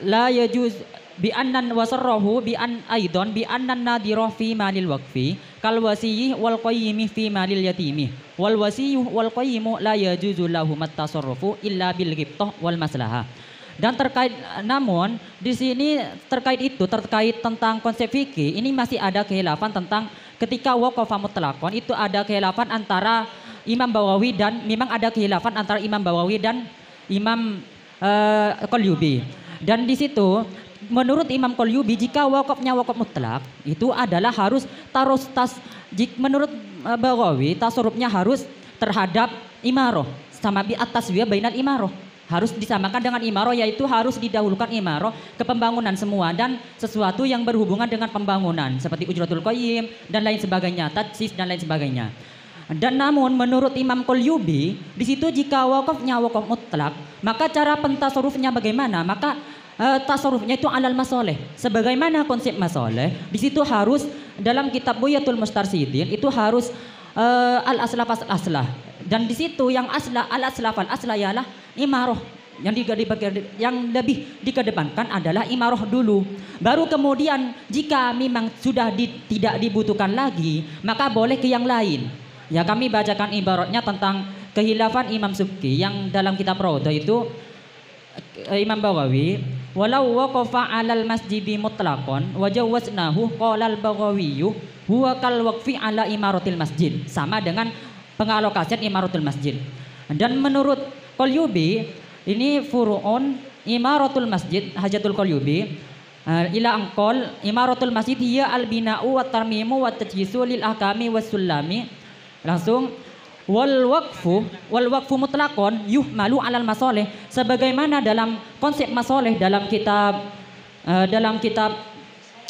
S1: la yajuz bi annan wasarrahu bi an aidon bi annan nadhira fi malil waqfi kal wasiyyi wal qayyimi fi malil yatimi wal wasiyyu wal qayyimu la yajuzu lahu at-tasarrufu illa bil ghibtah wal maslahah. Dan terkait namun di sini terkait tentang konsep fikih ini masih ada khilafan tentang ketika waqafa mutlaqan itu ada khilafan antara Imam Bawawi dan memang ada khilafan antara Imam Bawawi dan Imam Qalyubi. Dan di situ menurut Imam Qalyubi jika wakafnya wakaf mutlak itu adalah harus menurut Baghawi tasarrufnya harus terhadap imaroh sama bi at-taswiyah bainal imaroh, harus disamakan dengan imaroh, yaitu harus didahulukan imaroh ke pembangunan semua dan sesuatu yang berhubungan dengan pembangunan seperti ujratul qayyim dan lain sebagainya, tadsis dan lain sebagainya. Dan namun menurut Imam Qalyubi di situ jika wakafnya wakaf mutlak maka cara pentasarrufnya bagaimana? Maka tasarrufnya itu alal masoleh. Sebagaimana konsep masoleh, di situ harus dalam kitab Buyatul Mustarsidin itu harus al aslah fal aslah. Dan di situ yang aslah al aslah fal aslah ialah imaroh. Yang lebih dikedepankan adalah imaroh dulu. Baru kemudian jika memang sudah tidak dibutuhkan lagi, maka boleh ke yang lain. Ya kami bacakan ibaratnya tentang kehilafan Imam Subki yang dalam kitab Raudhah itu Imam Baghawi, walau waqafa 'alal masjidi mutlaqan wa jawwaznahu qala al-Baghawi huwa kal waqfi 'ala imaratil masjid, sama dengan pengalokasian imaratul masjid. Dan menurut Qalyubi ini furu'un imaratul masjid hajatul Qalyubi ila angqol imaratul masjid hiya al-bina'u wat tarmimu wat tajhisu lil ahkami was sulami. Langsung wal waqfu mutlaqon yuhmalu alal masoleh, sebagaimana dalam konsep masoleh dalam kitab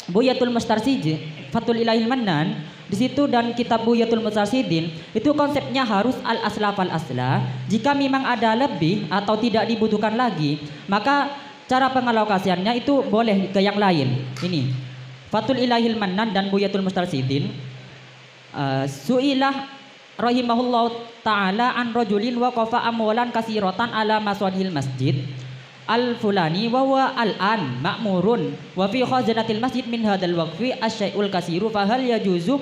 S1: Buyatul Mustarsidin Fathul Ilahil Mannan di situ dan kitab Buyatul Mustarsidin itu konsepnya harus al asla fal asla. Jika memang ada lebih atau tidak dibutuhkan lagi maka cara pengalokasiannya itu boleh ke yang lain. Ini Fathul Ilahil Mannan dan Buyatul Mustarsidin. Su'ilah rahimahullah ta'ala an rajulin waqafa amwalan kasiratan ala maswadil masjid al fulani wa huwa al-an ma'murun wa fi khazanatil masjid min hadal waqfi asyai'ul kasiru fa hal yajuzu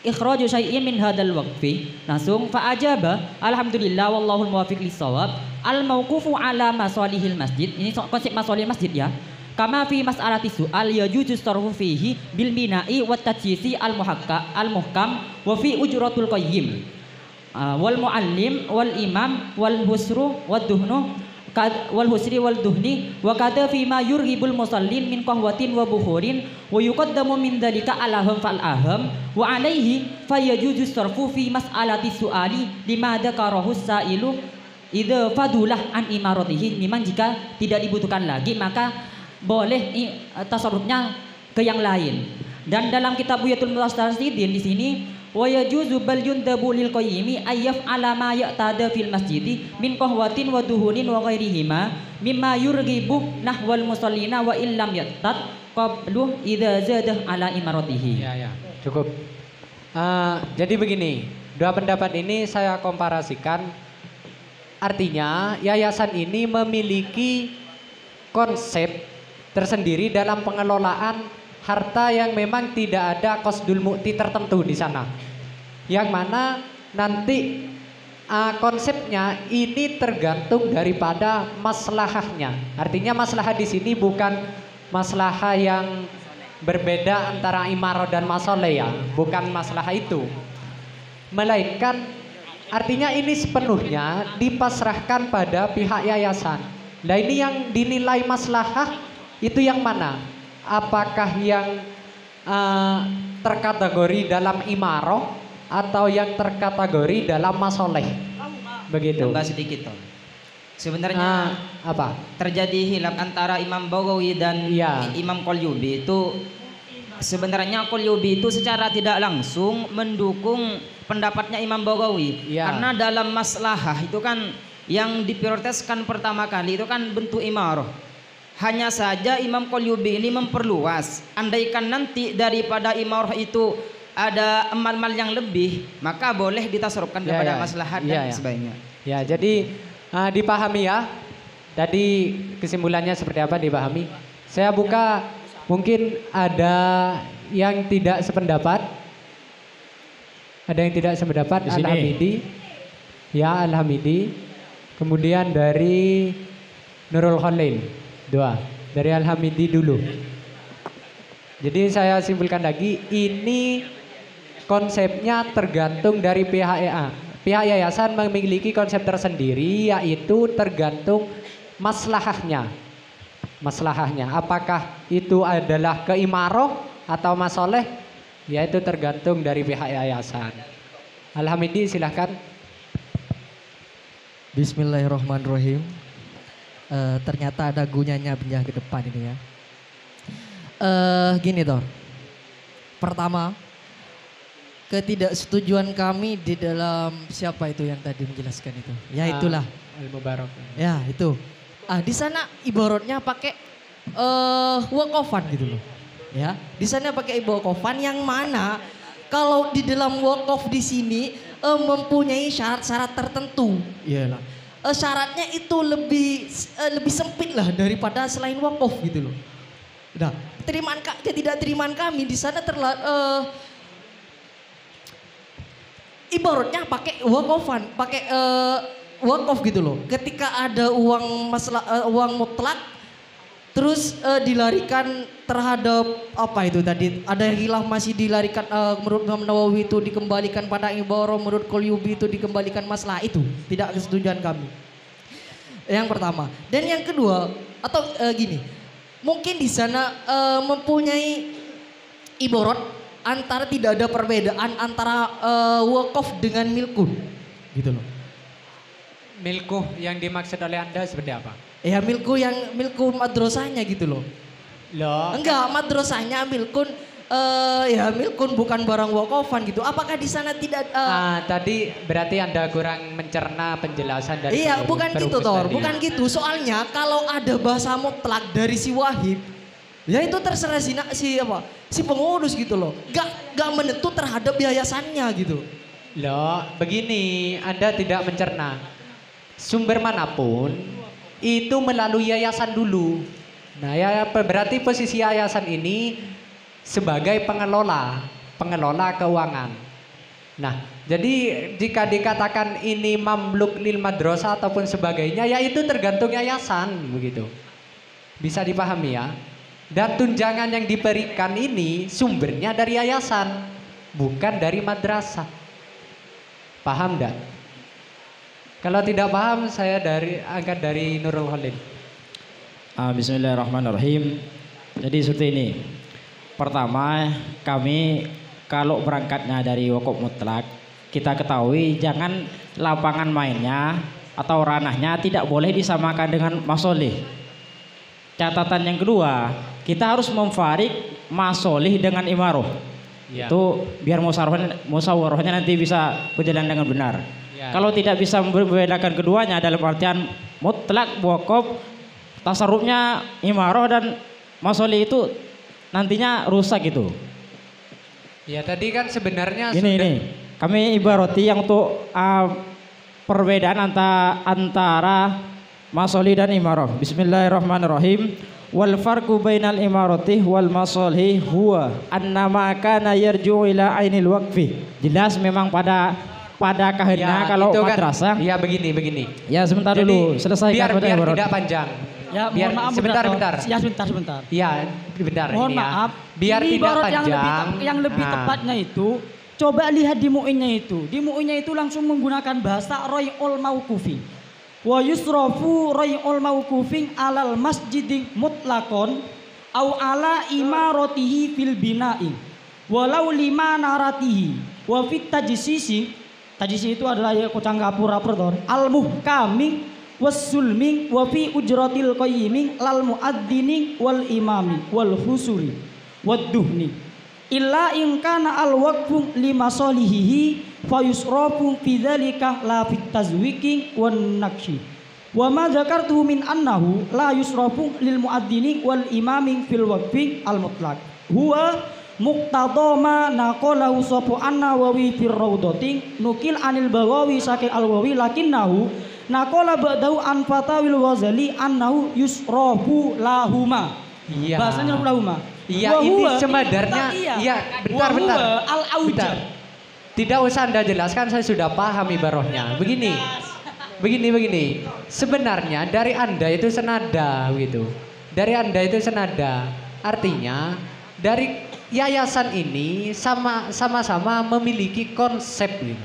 S1: ikhraju syai'in min hadal waqfi. Langsung fa ajaba alhamdulillah wallahul muwaffiq lis-shawab al mauqufu ala masalihil masjid. Ini konsep masalihil masjid ya. Kama fi mas'alati su'al yajuzu sarfu fihi bil bina'i wat tajhisi al muhkam wa fi ujratul qayyim wal muallim wal imam wal husru wad duhnu wal husri wal duhni wa kada fi ma yurghibul musallin min qahwatin wa buhurin wa yuqaddamu min dzalika alahum fal aham wa alaihi fayajuzu sarfu fi mas'alati su'ali lima dzakarahu sa'ilu idza fadulah an imaratihi. Memang jika tidak dibutuhkan lagi maka boleh tasarrufnya ke yang lain. Dan dalam kitab Buyatul Mustarsidin di sini wa yajuzu bal yundabu lil qayyimi ayyaf ala ma ya'tada fil masjidi min qahwatin wa duhunin wa ghairihima mimma yurghibu nahwal musallina wa illam yattat qablu idza zada ala imaratihi.
S2: Ya, cukup. Jadi begini, dua pendapat ini saya komparasikan. Artinya yayasan ini memiliki konsep tersendiri dalam pengelolaan harta yang memang tidak ada qasdul mu'ti tertentu di sana. Yang mana nanti konsepnya ini tergantung daripada maslahahnya. Artinya maslahah di sini bukan maslahah yang berbeda antara imarah dan masoleh ya, bukan maslahah itu. Melainkan artinya ini sepenuhnya dipasrahkan pada pihak yayasan. Nah ini yang dinilai maslahah itu yang mana? Apakah yang terkategori dalam imaroh atau yang terkategori dalam masoleh? Begitu.
S6: Tambah sedikit Tom.
S1: Sebenarnya
S2: apa?
S1: terjadi hilaf antara Imam Baghawi dan
S2: Iya.
S1: Imam Qalyubi itu. Sebenarnya Qalyubi itu secara tidak langsung mendukung pendapatnya Imam Baghawi.
S2: Iya.
S1: Karena dalam maslahah itu kan yang diprioritaskan pertama kali itu kan bentuk imarah. Hanya saja Imam Qalyubi ini memperluas. Andaikan nanti daripada imarah itu ada amal-amal yang lebih, maka boleh ditasarrufkan
S2: Ya,
S1: kepada
S2: ya.
S1: maslahat
S2: Ya,
S1: dan
S2: ya.
S1: sebagainya.
S2: Ya, jadi dipahami ya. Tadi kesimpulannya seperti apa dipahami. Saya buka, mungkin ada yang tidak sependapat. Ada yang tidak sependapat.
S5: Di sini.
S2: Al-Hamidi. Ya, Al-Hamidi. Kemudian dari Nurul Khalil. 2. Dari Al-Hamidi dulu. Jadi saya simpulkan lagi, ini konsepnya tergantung dari pihak EA. Pihak yayasan memiliki konsep tersendiri, yaitu tergantung maslahahnya. Maslahahnya, apakah itu adalah keimaroh atau masoleh, yaitu tergantung dari pihak yayasan. Al-Hamidi silahkan.
S10: Bismillahirrahmanirrahim. Ternyata ada gunanya pindah ke depan ini ya. Gini Tor. Pertama, ketidaksetujuan kami di dalam siapa itu yang tadi menjelaskan itu. Ya itulah.
S2: Al-Mubarak.
S10: Ya itu. Di sana ibaratnya pakai wakofan gitu loh. Ya, di sana pakai wakofan yang mana kalau di dalam wakof di sini mempunyai syarat-syarat tertentu. Iyalah. Syaratnya itu lebih sempit lah daripada selain wakof gitu loh. Nah, ketidakterimaan kami di sana ibaratnya pakai wakofan, pakai wakof gitu loh. Ketika ada uang mutlak, terus dilarikan terhadap apa itu tadi? Ada yang hilang masih dilarikan menurut Imam Nawawi itu dikembalikan pada ibarah, menurut Qalyubi itu dikembalikan masalah itu. Tidak kesetujuan kami. Yang pertama. Dan yang kedua, atau gini. Mungkin di sana mempunyai ibarat antara tidak ada perbedaan antara wakaf dengan milkun. Gitu loh.
S2: Milkuh yang dimaksud oleh Anda seperti apa?
S10: Ya milku madrasahnya gitu loh.
S2: Loh.
S10: Enggak, madrasahnya milkun milkun bukan barang wakafan gitu. Apakah di sana tidak
S2: Tadi berarti Anda kurang mencerna penjelasan dari
S10: Iya, bukan gitu Tor,
S2: tadi.
S10: bukan gitu. Soalnya kalau ada bahasa mutlak dari si Wahib, ya itu terserah si pengurus gitu loh. Gak menentu terhadap yayasannya gitu.
S2: Loh, begini, Anda tidak mencerna. Sumber manapun itu melalui yayasan dulu. Nah, ya berarti posisi yayasan ini sebagai pengelola keuangan. Nah, jadi jika dikatakan ini mamluk lil madrasah ataupun sebagainya, ya itu tergantung yayasan begitu. Bisa dipahami ya. Dan tunjangan yang diberikan ini sumbernya dari yayasan, bukan dari madrasah. Paham enggak? Kalau tidak paham, saya angkat dari Nurul Khalil.
S5: Bismillahirrahmanirrahim. Jadi seperti ini. Pertama, kami kalau berangkatnya dari wakaf mutlak, kita ketahui jangan lapangan mainnya atau ranahnya tidak boleh disamakan dengan masolih. Catatan yang kedua, kita harus memfarik masolih dengan imaroh.
S2: Ya.
S5: Itu biar musyawarahnya nanti bisa berjalan dengan benar.
S2: Ya.
S5: Kalau tidak bisa membedakan keduanya dalam artian mutlak wakaf, tasarrufnya imaroh dan masolih itu nantinya rusak gitu.
S2: Ya tadi kan sebenarnya
S5: Ini kami ibarati yang untuk perbedaan antara masolih dan imarah. Bismillahirrahmanirrahim. Wal farqu bainal imarati wal masolih huwa annama kana yarju ila ainil waqfi. Jelas memang pada kahennya kalau
S2: itu kan,
S5: madrasah.
S2: Iya begini.
S5: Ya sebentar dulu selesaikan
S2: biar tidak panjang.
S4: Ya,
S2: Biar,
S4: mohon maaf
S2: sebentar.
S4: Ya, sebentar.
S2: Iya, bentar.
S4: Mohon
S2: ini ya.
S4: maaf.
S2: Biar
S4: ini
S2: tidak
S4: ibarat
S2: panjang.
S4: yang lebih tepatnya itu, coba lihat di mu'innya itu. Di mu'innya itu langsung menggunakan bahasa roy'ul mauqufi. Wa yusrafu roy'ul mauqufin alal masjidin mutlakon au ala imaratihi fil bina'i. Walau lima naratihi. Wa fit tajsisi itu adalah kocang kapur al muhkami wasulming wa fi ujratil qayyiming lal muadzini wal imami wal husuri wad duhni illa in kana al waqfu lima solihihi fayusrafu fi dzalika la fit tazwiki wan nakshi wa ma dzakartu min annahu la yusrafu lil muadzini wal imami fil waqfi al mutlaq huwa muqtadama naqalahu safu an-Nawawi fir rawdatin nukil anil Baghawi saking al-Wawi lakinnahu naqala ba'dahu an fatawil Ghazali annahu yusrafu lahuma.
S2: Iya.
S4: Bahasanya lahuma.
S2: Iya, ini sebenarnya iya, bentar.
S4: Al-aujar.
S2: Tidak usah Anda jelaskan, saya sudah paham ibarohnya. Begini. Sebenarnya dari Anda itu senada gitu. Dari Anda itu senada. Artinya dari yayasan ini sama-sama memiliki konsep gitu.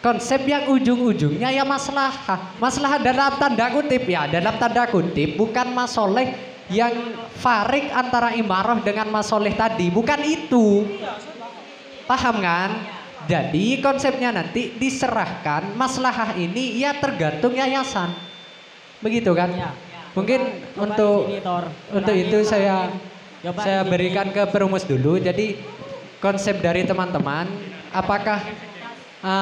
S2: Konsep yang ujung-ujungnya ya maslahah dalam tanda kutip, bukan masoleh yang farik antara imarah dengan masoleh tadi, bukan itu. Paham kan? Jadi konsepnya nanti diserahkan maslahah ini ya tergantung yayasan. Begitu kan? Mungkin untuk itu saya berikan ke perumus dulu. Jadi konsep dari teman-teman, apakah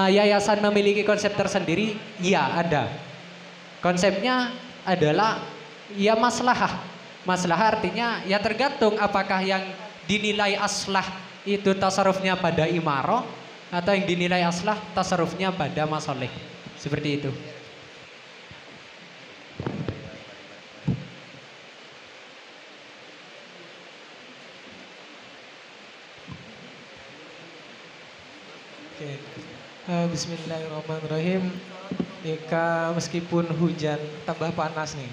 S2: yayasan memiliki konsep tersendiri? Ya, ada. Konsepnya adalah ya maslahah. Maslahah artinya ya tergantung apakah yang dinilai aslah itu tasarrufnya pada imarah atau yang dinilai aslah tasarrufnya pada masoleh. Seperti itu.
S11: Oke. Bismillahirrahmanirrahim. Jika meskipun hujan tambah panas nih,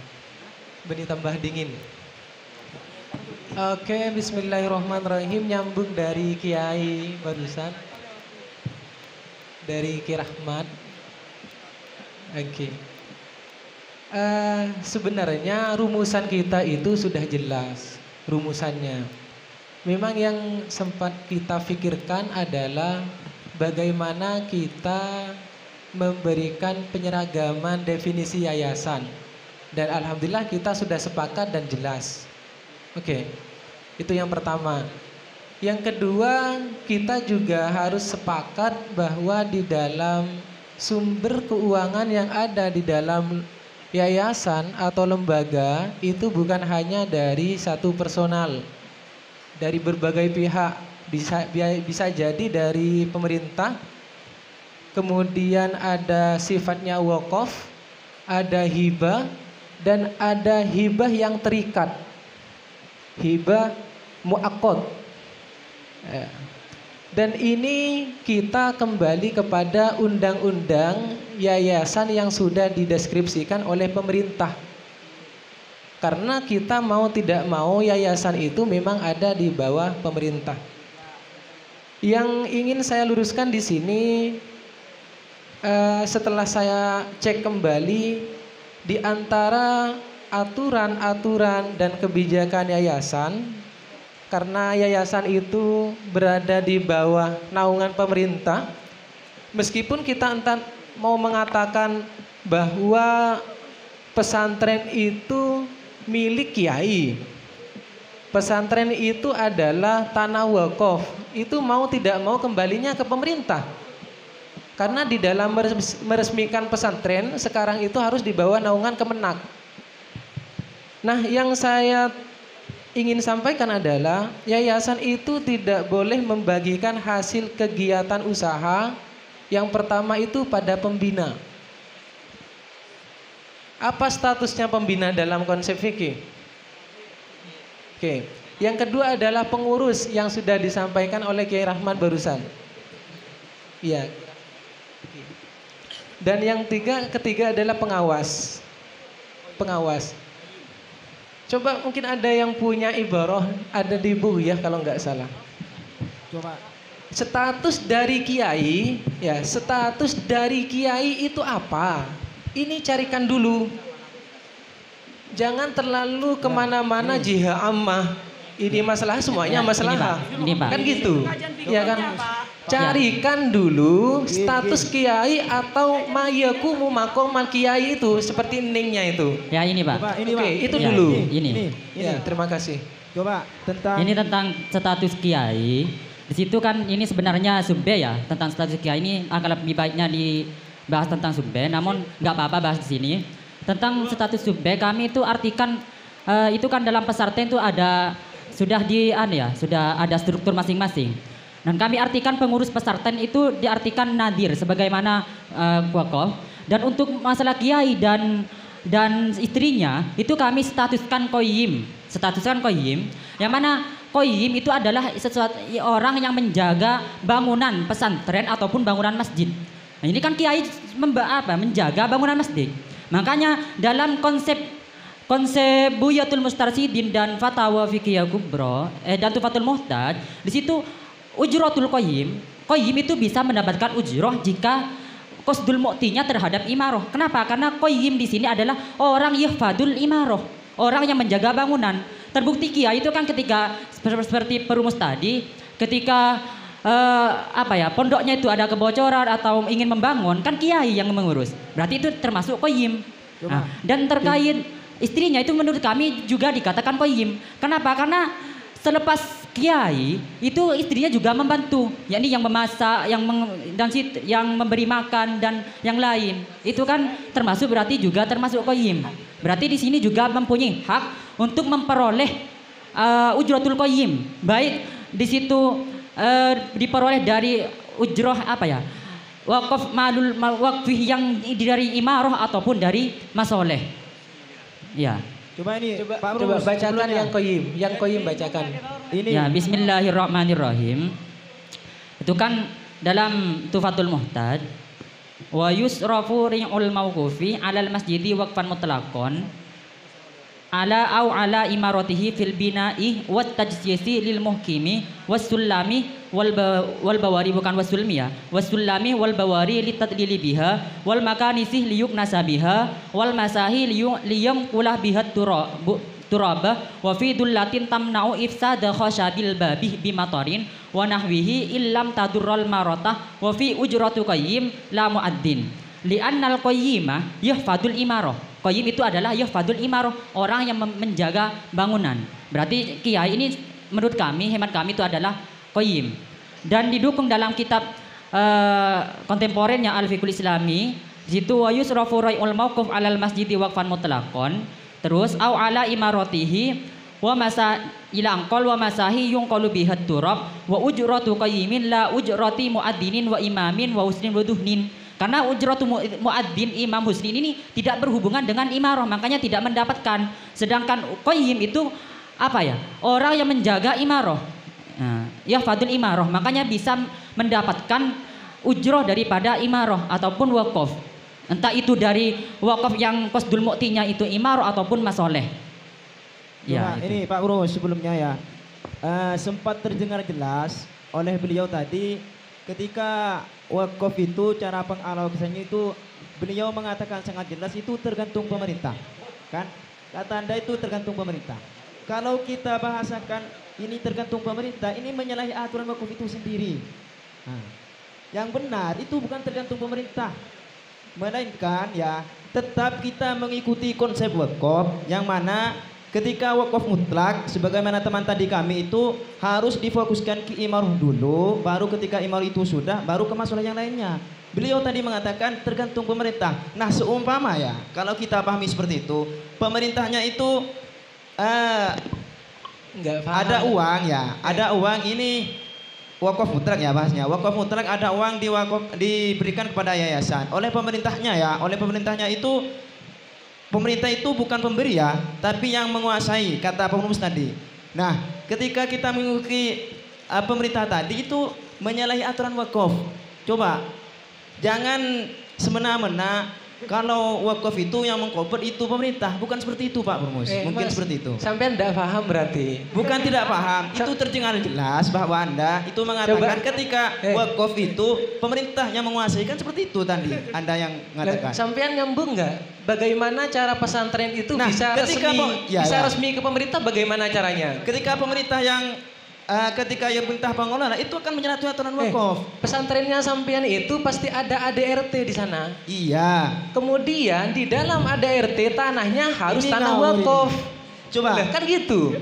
S11: benih tambah dingin. Oke, bismillahirrahmanirrahim. Nyambung dari Kiai barusan, dari Ki Rahmat. Oke. Sebenarnya rumusan kita itu sudah jelas rumusannya. Memang yang sempat kita pikirkan adalah bagaimana kita memberikan penyeragaman definisi yayasan. Dan alhamdulillah kita sudah sepakat dan jelas. Oke, itu yang pertama. Yang kedua, kita juga harus sepakat bahwa di dalam sumber keuangan yang ada di dalam yayasan atau lembaga itu bukan hanya dari satu personal, dari berbagai pihak. Bisa jadi dari pemerintah, kemudian ada sifatnya wakaf, ada hibah, dan ada hibah yang terikat, hibah muakkad. Dan ini kita kembali kepada undang-undang yayasan yang sudah dideskripsikan oleh pemerintah. Karena kita mau tidak mau yayasan itu memang ada di bawah pemerintah. Yang ingin saya luruskan di sini, setelah saya cek kembali di antara aturan-aturan dan kebijakan yayasan, karena yayasan itu berada di bawah naungan pemerintah, meskipun kita mau mengatakan bahwa pesantren itu milik kiai, pesantren itu adalah tanah wakaf, itu mau tidak mau kembalinya ke pemerintah. Karena di dalam meresmikan pesantren sekarang itu harus di bawah naungan Kemenak. Nah, yang saya ingin sampaikan adalah yayasan itu tidak boleh membagikan hasil kegiatan usaha. Yang pertama itu pada pembina. Apa statusnya pembina dalam konsep fikih? Oke. Yang kedua adalah pengurus yang sudah disampaikan oleh Kiai Rahmat barusan. Iya. Dan yang ketiga adalah pengawas. Pengawas. Coba mungkin ada yang punya ibarah, ada di buku ya kalau nggak salah. Coba. Status dari kiai, ya status dari kiai itu apa? Ini carikan dulu. Jangan terlalu kemana-mana jihad ammah. Ini masalah semuanya masalah.
S1: Ini, Pak.
S11: Kan gitu. Ya kan. Carikan dulu status kiai atau mayakumu makoman kiai itu seperti ningnya itu.
S1: Ya ini Pak.
S6: Coba, ini,
S11: Oke,
S6: Pak.
S11: itu
S1: Ya,
S11: dulu.
S1: Ini.
S11: Ya, terima kasih.
S6: Coba tentang
S1: Ini tentang status kiai. Di situ kan ini sebenarnya sumbe ya tentang status kiai ini akan lebih baiknya dibahas tentang sumbe. Namun nggak apa-apa bahas di sini. Tentang status sumbe kami itu artikan itu kan dalam pesantren itu ada sudah sudah ada struktur masing-masing. Dan kami artikan pengurus pesantren itu diartikan nadir sebagaimana wakaf. Dan untuk masalah kiai dan istrinya itu kami statuskan qayyim. Yang mana qayyim itu adalah sesuatu orang yang menjaga bangunan pesantren ataupun bangunan masjid. Nah, ini kan kiai menjaga bangunan masjid. Makanya dalam konsep Buyatul Mustarsidin dan Fatawa Fikihiyah Kubra dan Tufatul Muhtaj, di situ ujratul qayyim itu bisa mendapatkan ujroh jika qasdul mu'tinya terhadap imaroh. Kenapa? Karena qayyim di sini adalah orang yahfadul imaroh, orang yang menjaga bangunan. Terbukti kiai itu kan ketika seperti perumus tadi, ketika pondoknya itu ada kebocoran atau ingin membangun, kan kiai yang mengurus. Berarti itu termasuk qayyim. Nah, dan terkait istrinya itu menurut kami juga dikatakan qayyim. Kenapa? Karena selepas kiai itu istrinya juga membantu, yakni yang memasak, yang memberi makan dan yang lain. Itu kan berarti juga termasuk qayyim. Berarti di sini juga mempunyai hak untuk memperoleh ujratul qayyim. Baik di situ diperoleh dari ujroh wakaf malul wakfih yang dari imaroh ataupun dari masoleh. Ya.
S6: Coba ini Pak
S11: Coba
S6: Rumus,
S11: bacakan
S6: sebelumnya.
S11: yang qayyim bacakan.
S6: Ini
S1: Ya, bismillahirrahmanirrahim. Itu kan dalam Tufatul Muhtaj, wa yusrafu ri'ul mauqufi 'alal masjidi waqfan mutlaqan ala imaratihi fil bina'i wat tajsisi lil muhkimi was sulami wal bawari, bukan wasulmi ya, wasulami wal bawari litadlili biha wal makanisi liyuknasa biha wal masahi liyam kulah bihat turabah wa fi dullatin tamna'u ifsada khashabil babih bimatarin wa nahwihi illam tadurral maratah wa fi ujratu qayyim la muaddin li'annal qayyimah yahfadul imarah. Qayyim itu adalah yahfadul imarah, orang yang menjaga bangunan. Berarti kiai ini menurut kami, hemat kami itu adalah qayyim. Dan didukung dalam kitab kontemporennya Al-Fiqhul Islami, di situ wa yusrafu rai'ul mauquf 'alal masjidi waqfan mutlaqan. Terus au ala imaratihi wa masa ila angqal wa masahi yunqalu bihat turab wa ujratu qayyimin la ujrati muadzinin wa imamin wa husnin wa duhnin. Karena ujratu muadzin imam husnin ini tidak berhubungan dengan imarah, makanya tidak mendapatkan. Sedangkan qayyim itu orang yang menjaga imarah. Nah, yahfadul imarah, makanya bisa mendapatkan ujroh daripada imarah ataupun wakaf. Entah itu dari wakaf yang qasdul mu'tinya itu imarah ataupun masoleh. Ya,
S6: ini Pak Rumus sebelumnya ya. Sempat terdengar jelas oleh beliau tadi ketika wakaf itu cara pengalokasiannya itu beliau mengatakan sangat jelas itu tergantung pemerintah. Kan? Kata Anda itu tergantung pemerintah. Kalau kita bahasakan ini tergantung pemerintah, ini menyalahi aturan wakaf itu sendiri. Nah, yang benar itu bukan tergantung pemerintah, melainkan ya tetap kita mengikuti konsep wakaf yang mana ketika wakaf mutlak sebagaimana teman tadi kami itu harus difokuskan ke imarah dulu, baru ketika imarah itu sudah baru ke masalah yang lainnya. Beliau tadi mengatakan tergantung pemerintah. Nah, seumpama ya kalau kita pahami seperti itu, pemerintahnya itu ada uang ya, ada uang ini wakaf mutlak ya bahasnya. Wakaf mutlak ada uang diberikan kepada yayasan oleh pemerintahnya ya. Oleh pemerintahnya itu, pemerintah itu bukan pemberi ya, tapi yang menguasai kata perumus tadi. Nah, ketika kita mengikuti pemerintah tadi itu menyalahi aturan wakaf. Coba jangan semena-mena kalau wakaf itu yang mengcover itu pemerintah, bukan seperti itu Pak Perumus. Mungkin
S11: Mas,
S6: seperti itu.
S11: Sampai tidak paham berarti.
S6: Bukan tidak paham, itu terdengar jelas bahwa Anda itu mengatakan ketika wakaf itu pemerintah yang menguasai, kan seperti itu tadi Anda yang mengatakan.
S11: Sampean nyambung nggak? Bagaimana cara pesantren itu bisa resmi ke pemerintah? Bagaimana caranya?
S6: Ketika pemerintah yang ketika yang perintah pengelola itu akan menyalahi aturan wakaf.
S11: Pesantrennya sampean itu pasti ada ADRT di sana.
S6: Iya.
S11: Kemudian di dalam ADRT tanahnya harus
S6: Ini
S11: tanah
S6: ngawur
S11: wakaf.
S6: ini. Coba.
S11: Lah, kan gitu.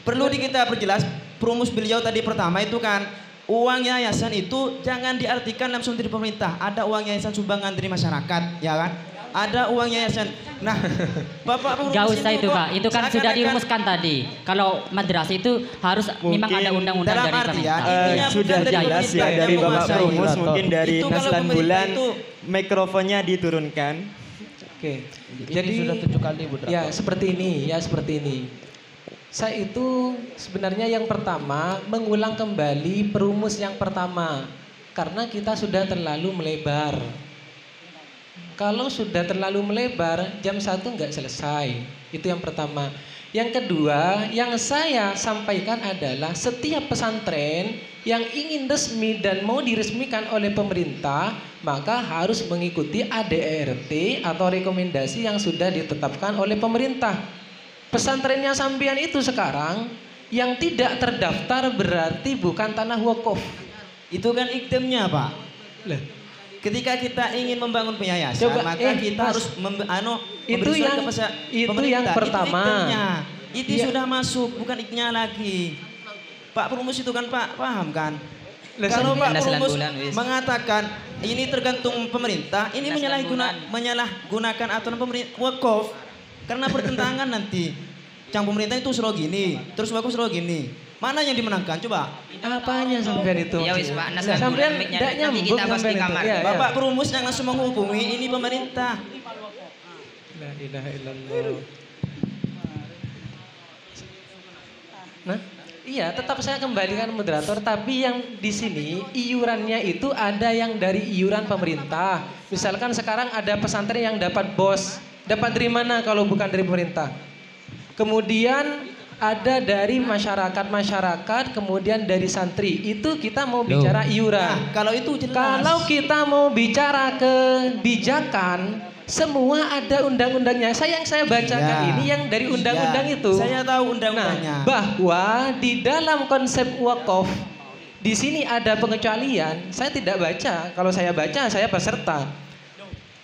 S6: Perlu kita perjelas, perumus beliau tadi pertama itu kan uang yayasan itu jangan diartikan langsung dari pemerintah. Ada uang yayasan sumbangan dari masyarakat, ya kan? Ada uang yayasan. Nah, Bapak perumus
S1: Gak usah itu Pak, itu kan sudah
S6: seakan-akan
S1: dirumuskan tadi. Kalau madrasah itu harus memang ada undang-undang
S6: dalam
S1: dari
S6: artian,
S1: pemerintah.
S12: Sudah jelas ya dari Bapak Perumus, mungkin dari
S6: Itu kalau
S12: Naslan
S6: pemerintah
S12: Bulan
S6: itu-
S12: mikrofonnya diturunkan.
S11: Oke. Jadi
S7: sudah 7 kali Bu.
S11: Ya seperti ini. Saya itu sebenarnya yang pertama mengulang kembali perumus yang pertama karena kita sudah terlalu melebar. Kalau sudah terlalu melebar jam 1 nggak selesai. Itu yang pertama. Yang kedua yang saya sampaikan adalah setiap pesantren yang ingin resmi dan mau diresmikan oleh pemerintah maka harus mengikuti ADRT atau rekomendasi yang sudah ditetapkan oleh pemerintah. Pesantrennya sampean itu sekarang yang tidak terdaftar berarti bukan tanah wakaf.
S6: Itu kan ikdamnya Pak.
S11: Lah,
S6: ketika kita ingin membangun yayasan, maka kita
S11: Mas,
S6: harus
S11: itu yang yang pertama.
S6: Itu ikdamnya. Itu
S11: Ya.
S6: sudah masuk, bukan iknya lagi. Pak Perumus itu kan Pak paham kan?
S11: Lah,
S6: Kalau Pak
S1: Naslan
S6: Perumus
S1: Bulan, wis.
S6: mengatakan ini tergantung pemerintah, ini menyalahgunakan aturan pemerintah wakaf karena bertentangan nanti. Yang pemerintah itu suruh gini, terus wakaf suruh gini. Mana yang dimenangkan? Coba.
S11: Apanya sampean itu?
S1: Ya wis Pak, Naslan
S11: Sampean
S1: Bulan,
S11: tidak
S1: nanti
S11: nyambung
S1: kita bahas di
S11: sampean itu.
S1: kamar.
S11: Ya,
S6: Bapak Perumus yang langsung menghubungi ini pemerintah.
S11: La ilaha illallah. Nah, iya, tetap saya kembalikan moderator, tapi yang di sini iurannya itu ada yang dari iuran pemerintah. Misalkan sekarang ada pesantren yang dapat BOS, dapat dari mana kalau bukan dari pemerintah? Kemudian ada dari masyarakat, kemudian dari santri. Itu kita mau bicara iuran.
S6: Kalau itu jelas.
S11: Kalau kita mau bicara kebijakan, semua ada undang-undangnya. Yang saya bacakan
S6: Iya.
S11: ini yang dari undang-undang
S6: Iya,
S11: itu.
S6: saya tahu undang-undangnya.
S11: Nah, bahwa di dalam konsep wakaf di sini ada pengecualian. Saya tidak baca. Kalau saya baca, saya peserta.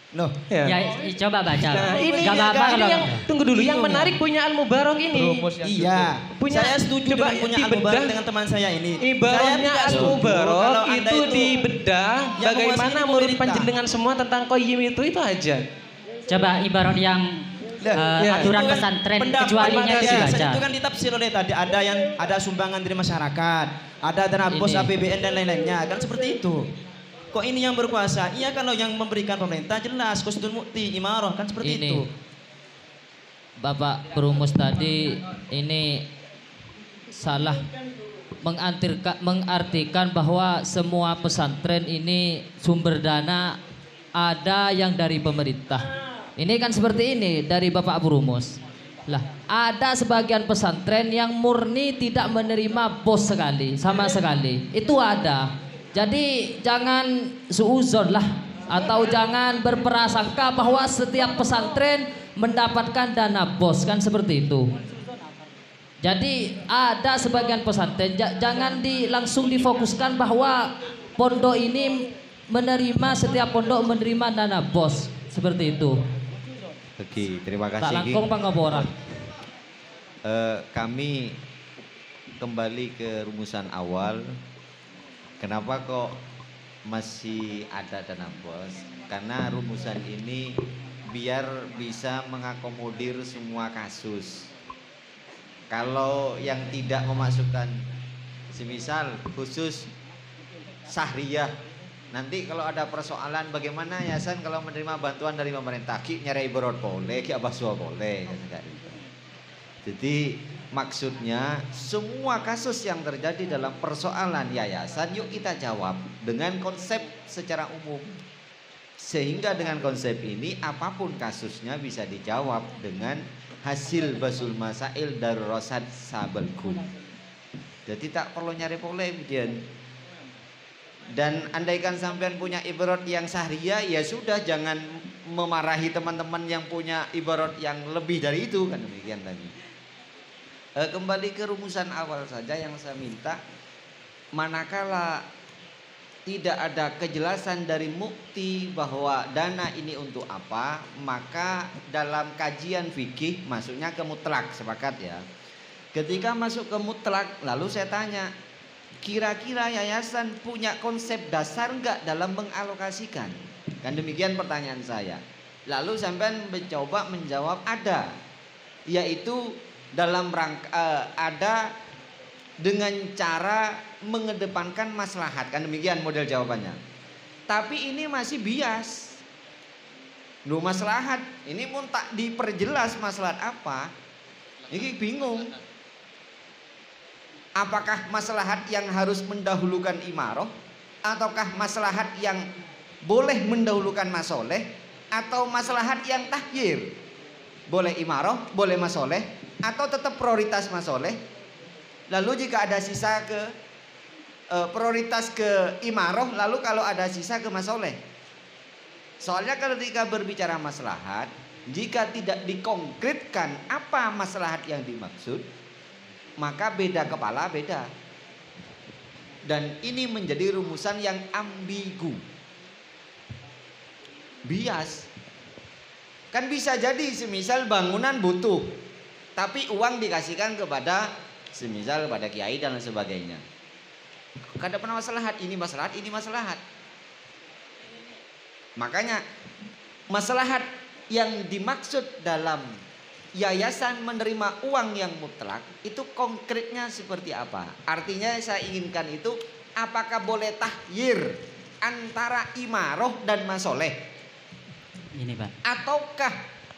S6: Loh,
S11: Ya.
S1: Ya coba baca.
S11: Nah, ini
S1: Gak apa-apa
S11: ini
S1: kalau
S11: yang tunggu dulu. Yang menarik punya Al-Mubarok ini.
S6: iya.
S11: Punya-
S6: Saya setuju
S11: coba
S6: dengan punya
S11: dibedah.
S6: Al-Mubarak dengan teman saya ini.
S11: Ibaratnya
S6: Saya tidak setuju
S11: Al-Mubarok
S6: kalau Anda
S11: itu dibedah
S6: yang
S11: bagaimana
S6: menguasai
S11: menurut
S6: pemerintah.
S11: panjenengan semua tentang Qayyim itu aja.
S1: Coba ibarat yang
S11: ya.
S1: aturan
S6: Itu kan
S1: pesantren
S6: pendapat
S1: kecualinya
S6: madrasah.
S1: dibaca.
S6: Itu kan ditafsir oleh tadi ada sumbangan dari masyarakat, ada dana bos
S1: Ini.
S6: APBN dan lain-lainnya, kan seperti itu. Kok ini yang berkuasa? Iya kalau yang memberikan pemerintah jelas Qusdul Mukti, Imarah kan seperti
S7: Ini.
S6: itu.
S7: Bapak Perumus tadi ini salah mengartikan bahwa semua pesantren ini sumber dana ada yang dari pemerintah. Ini kan seperti ini dari Bapak Perumus. Lah, ada sebagian pesantren yang murni tidak menerima bos sekali, sama sekali. Itu ada. Jadi jangan suuzon lah atau jangan berprasangka bahwa setiap pesantren mendapatkan dana bos, kan seperti itu. Jadi ada sebagian pesantren jangan langsung difokuskan bahwa pondok ini menerima, setiap pondok menerima dana bos, seperti itu.
S8: Oke, terima
S7: Tak
S8: kasih.
S7: langkung pangapora.
S8: Kami kembali ke rumusan awal. Kenapa kok masih ada dana bos? Karena rumusan ini biar bisa mengakomodir semua kasus. Kalau yang tidak memasukkan, semisal khusus sahriyah, nanti kalau ada persoalan bagaimana yayasan kalau menerima bantuan dari pemerintah, ki nyari ibarat boleh, ki abaswa boleh, kan gitu. Jadi maksudnya semua kasus yang terjadi dalam persoalan yayasan yuk kita jawab dengan konsep secara umum. Sehingga dengan konsep ini apapun kasusnya bisa dijawab dengan hasil basul masail darurosat sabelkum. Jadi tak perlu nyari polemik dia. Dan andaikan sampean punya ibarat yang sahriyah, ya sudah, jangan memarahi teman-teman yang punya ibarat yang lebih dari itu, kan demikian tadi. Kembali ke rumusan awal saja yang saya minta, manakala tidak ada kejelasan dari mukti bahwa dana ini untuk apa, maka dalam kajian fikih masuknya ke mutlak, sepakat ya. Ketika masuk ke mutlak, lalu saya tanya, kira-kira yayasan punya konsep dasar enggak dalam mengalokasikan? Kan demikian pertanyaan saya. Lalu sampean mencoba menjawab ada, yaitu dalam rangka ada dengan cara mengedepankan maslahat, kan demikian model jawabannya. Tapi ini masih bias. Duh, maslahat ini pun tak diperjelas maslahat apa. Ini bingung. Apakah maslahat yang harus mendahulukan imaroh, ataukah maslahat yang boleh mendahulukan masoleh, atau maslahat yang tahyir? Boleh imaroh, boleh masoleh, atau tetap prioritas masoleh? Lalu jika ada sisa ke prioritas ke imaroh, lalu kalau ada sisa ke masoleh. Soalnya ketika berbicara maslahat, jika tidak dikonkretkan apa maslahat yang dimaksud, maka beda kepala beda. Dan ini menjadi rumusan yang ambigu, bias. Kan bisa jadi semisal bangunan butuh, tapi uang dikasihkan kepada semisal pada kiai dan lain sebagainya. Kada pernah maslahat, ini maslahat, ini maslahat. Makanya maslahat yang dimaksud dalam yayasan menerima uang yang mutlak itu konkretnya seperti apa? Artinya saya inginkan itu, apakah boleh tahyir antara imaroh dan masoleh?
S1: Ini Pak.
S8: Ataukah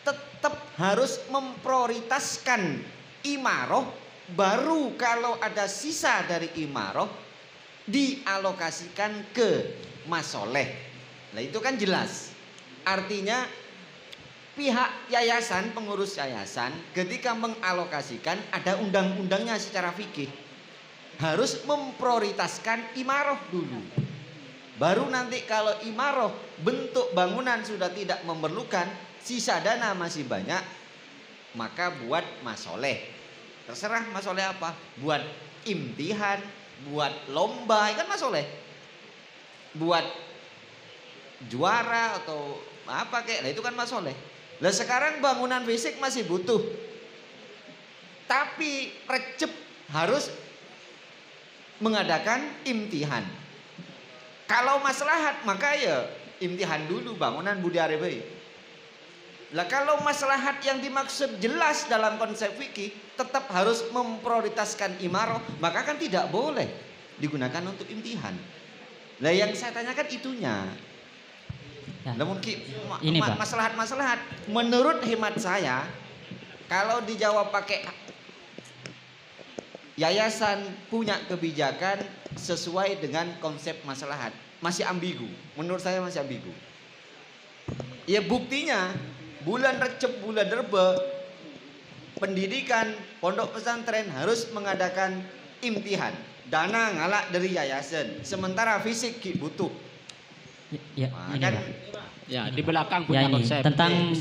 S8: tetap harus memprioritaskan imaroh, baru kalau ada sisa dari imaroh dialokasikan ke masoleh? Nah itu kan jelas. Artinya pihak yayasan, pengurus yayasan ketika mengalokasikan ada undang-undangnya secara fikih. Harus memprioritaskan imaroh dulu. Baru nanti kalau imaroh bentuk bangunan sudah tidak memerlukan, sisa dana masih banyak, maka buat masoleh. Terserah masoleh apa. Buat imtihan, buat lomba, kan masoleh. Buat juara atau apa kayak, nah itu kan masoleh. Lah sekarang bangunan fisik masih butuh, tapi recep harus mengadakan imtihan. Kalau maslahat maka ya imtihan dulu, bangunan budaya baik. Lah kalau maslahat yang dimaksud jelas dalam konsep fikih tetap harus memprioritaskan imaroh, maka kan tidak boleh digunakan untuk imtihan. Lah yang saya tanyakan itunya. Namun maslahat-maslahat menurut hemat saya, kalau dijawab pakai yayasan punya kebijakan sesuai dengan konsep maslahat, masih ambigu. Menurut saya masih ambigu. Ya buktinya bulan Recep, bulan Rebe, pendidikan pondok pesantren harus mengadakan imtihan. Dana ngalak dari yayasan, sementara fisik butuh.
S1: Ya, ini
S8: kan,
S3: ya di belakang punya konsep.
S1: Tentang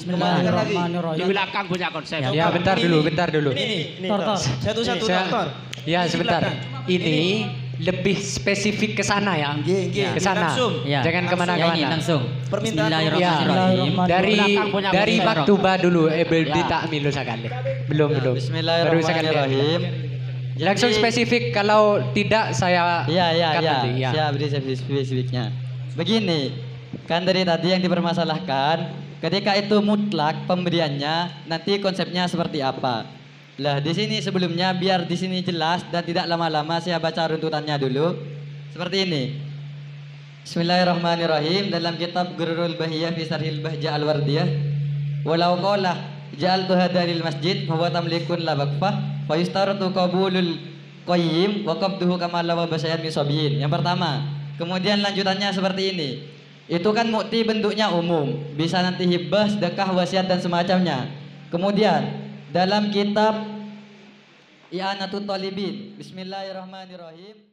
S3: di belakang punya konsep.
S2: Ya bentar dulu.
S6: Ini
S2: Tor.
S6: Satu-satu Tor.
S2: Ya sebentar. Ini lebih spesifik ke sana ya. Ke sana. Jangan kemana-mana.
S1: Langsung.
S2: Bismillahirrahmanirrahim. Dari maktuba dulu. Belum ditakmilu sekali. Belum.
S13: Bismillahirrahmanirrahim.
S2: Langsung spesifik, kalau tidak saya
S13: Siap beri spesifiknya. Begini, kan dari tadi yang dipermasalahkan, ketika itu mutlak pemberiannya, nanti konsepnya seperti apa? Lah di sini sebelumnya biar di sini jelas dan tidak lama-lama saya baca runtutannya dulu. Seperti ini. Bismillahirrahmanirrahim, dalam kitab Gururul Bahiyah fi Sarhil Bahja Al-Wardiyah, walau qala ja'altu hadaril masjid fa huwa tamlikun la waqfah fa yustaratu qabulul qayyim wa qabduhu kama law basayan misabiyin. Yang pertama. Kemudian lanjutannya seperti ini. Itu kan mukti bentuknya umum, bisa nanti hibah, sedekah, wasiat dan semacamnya. Kemudian dalam kitab I'anatul Talibin, Bismillahirrahmanirrahim.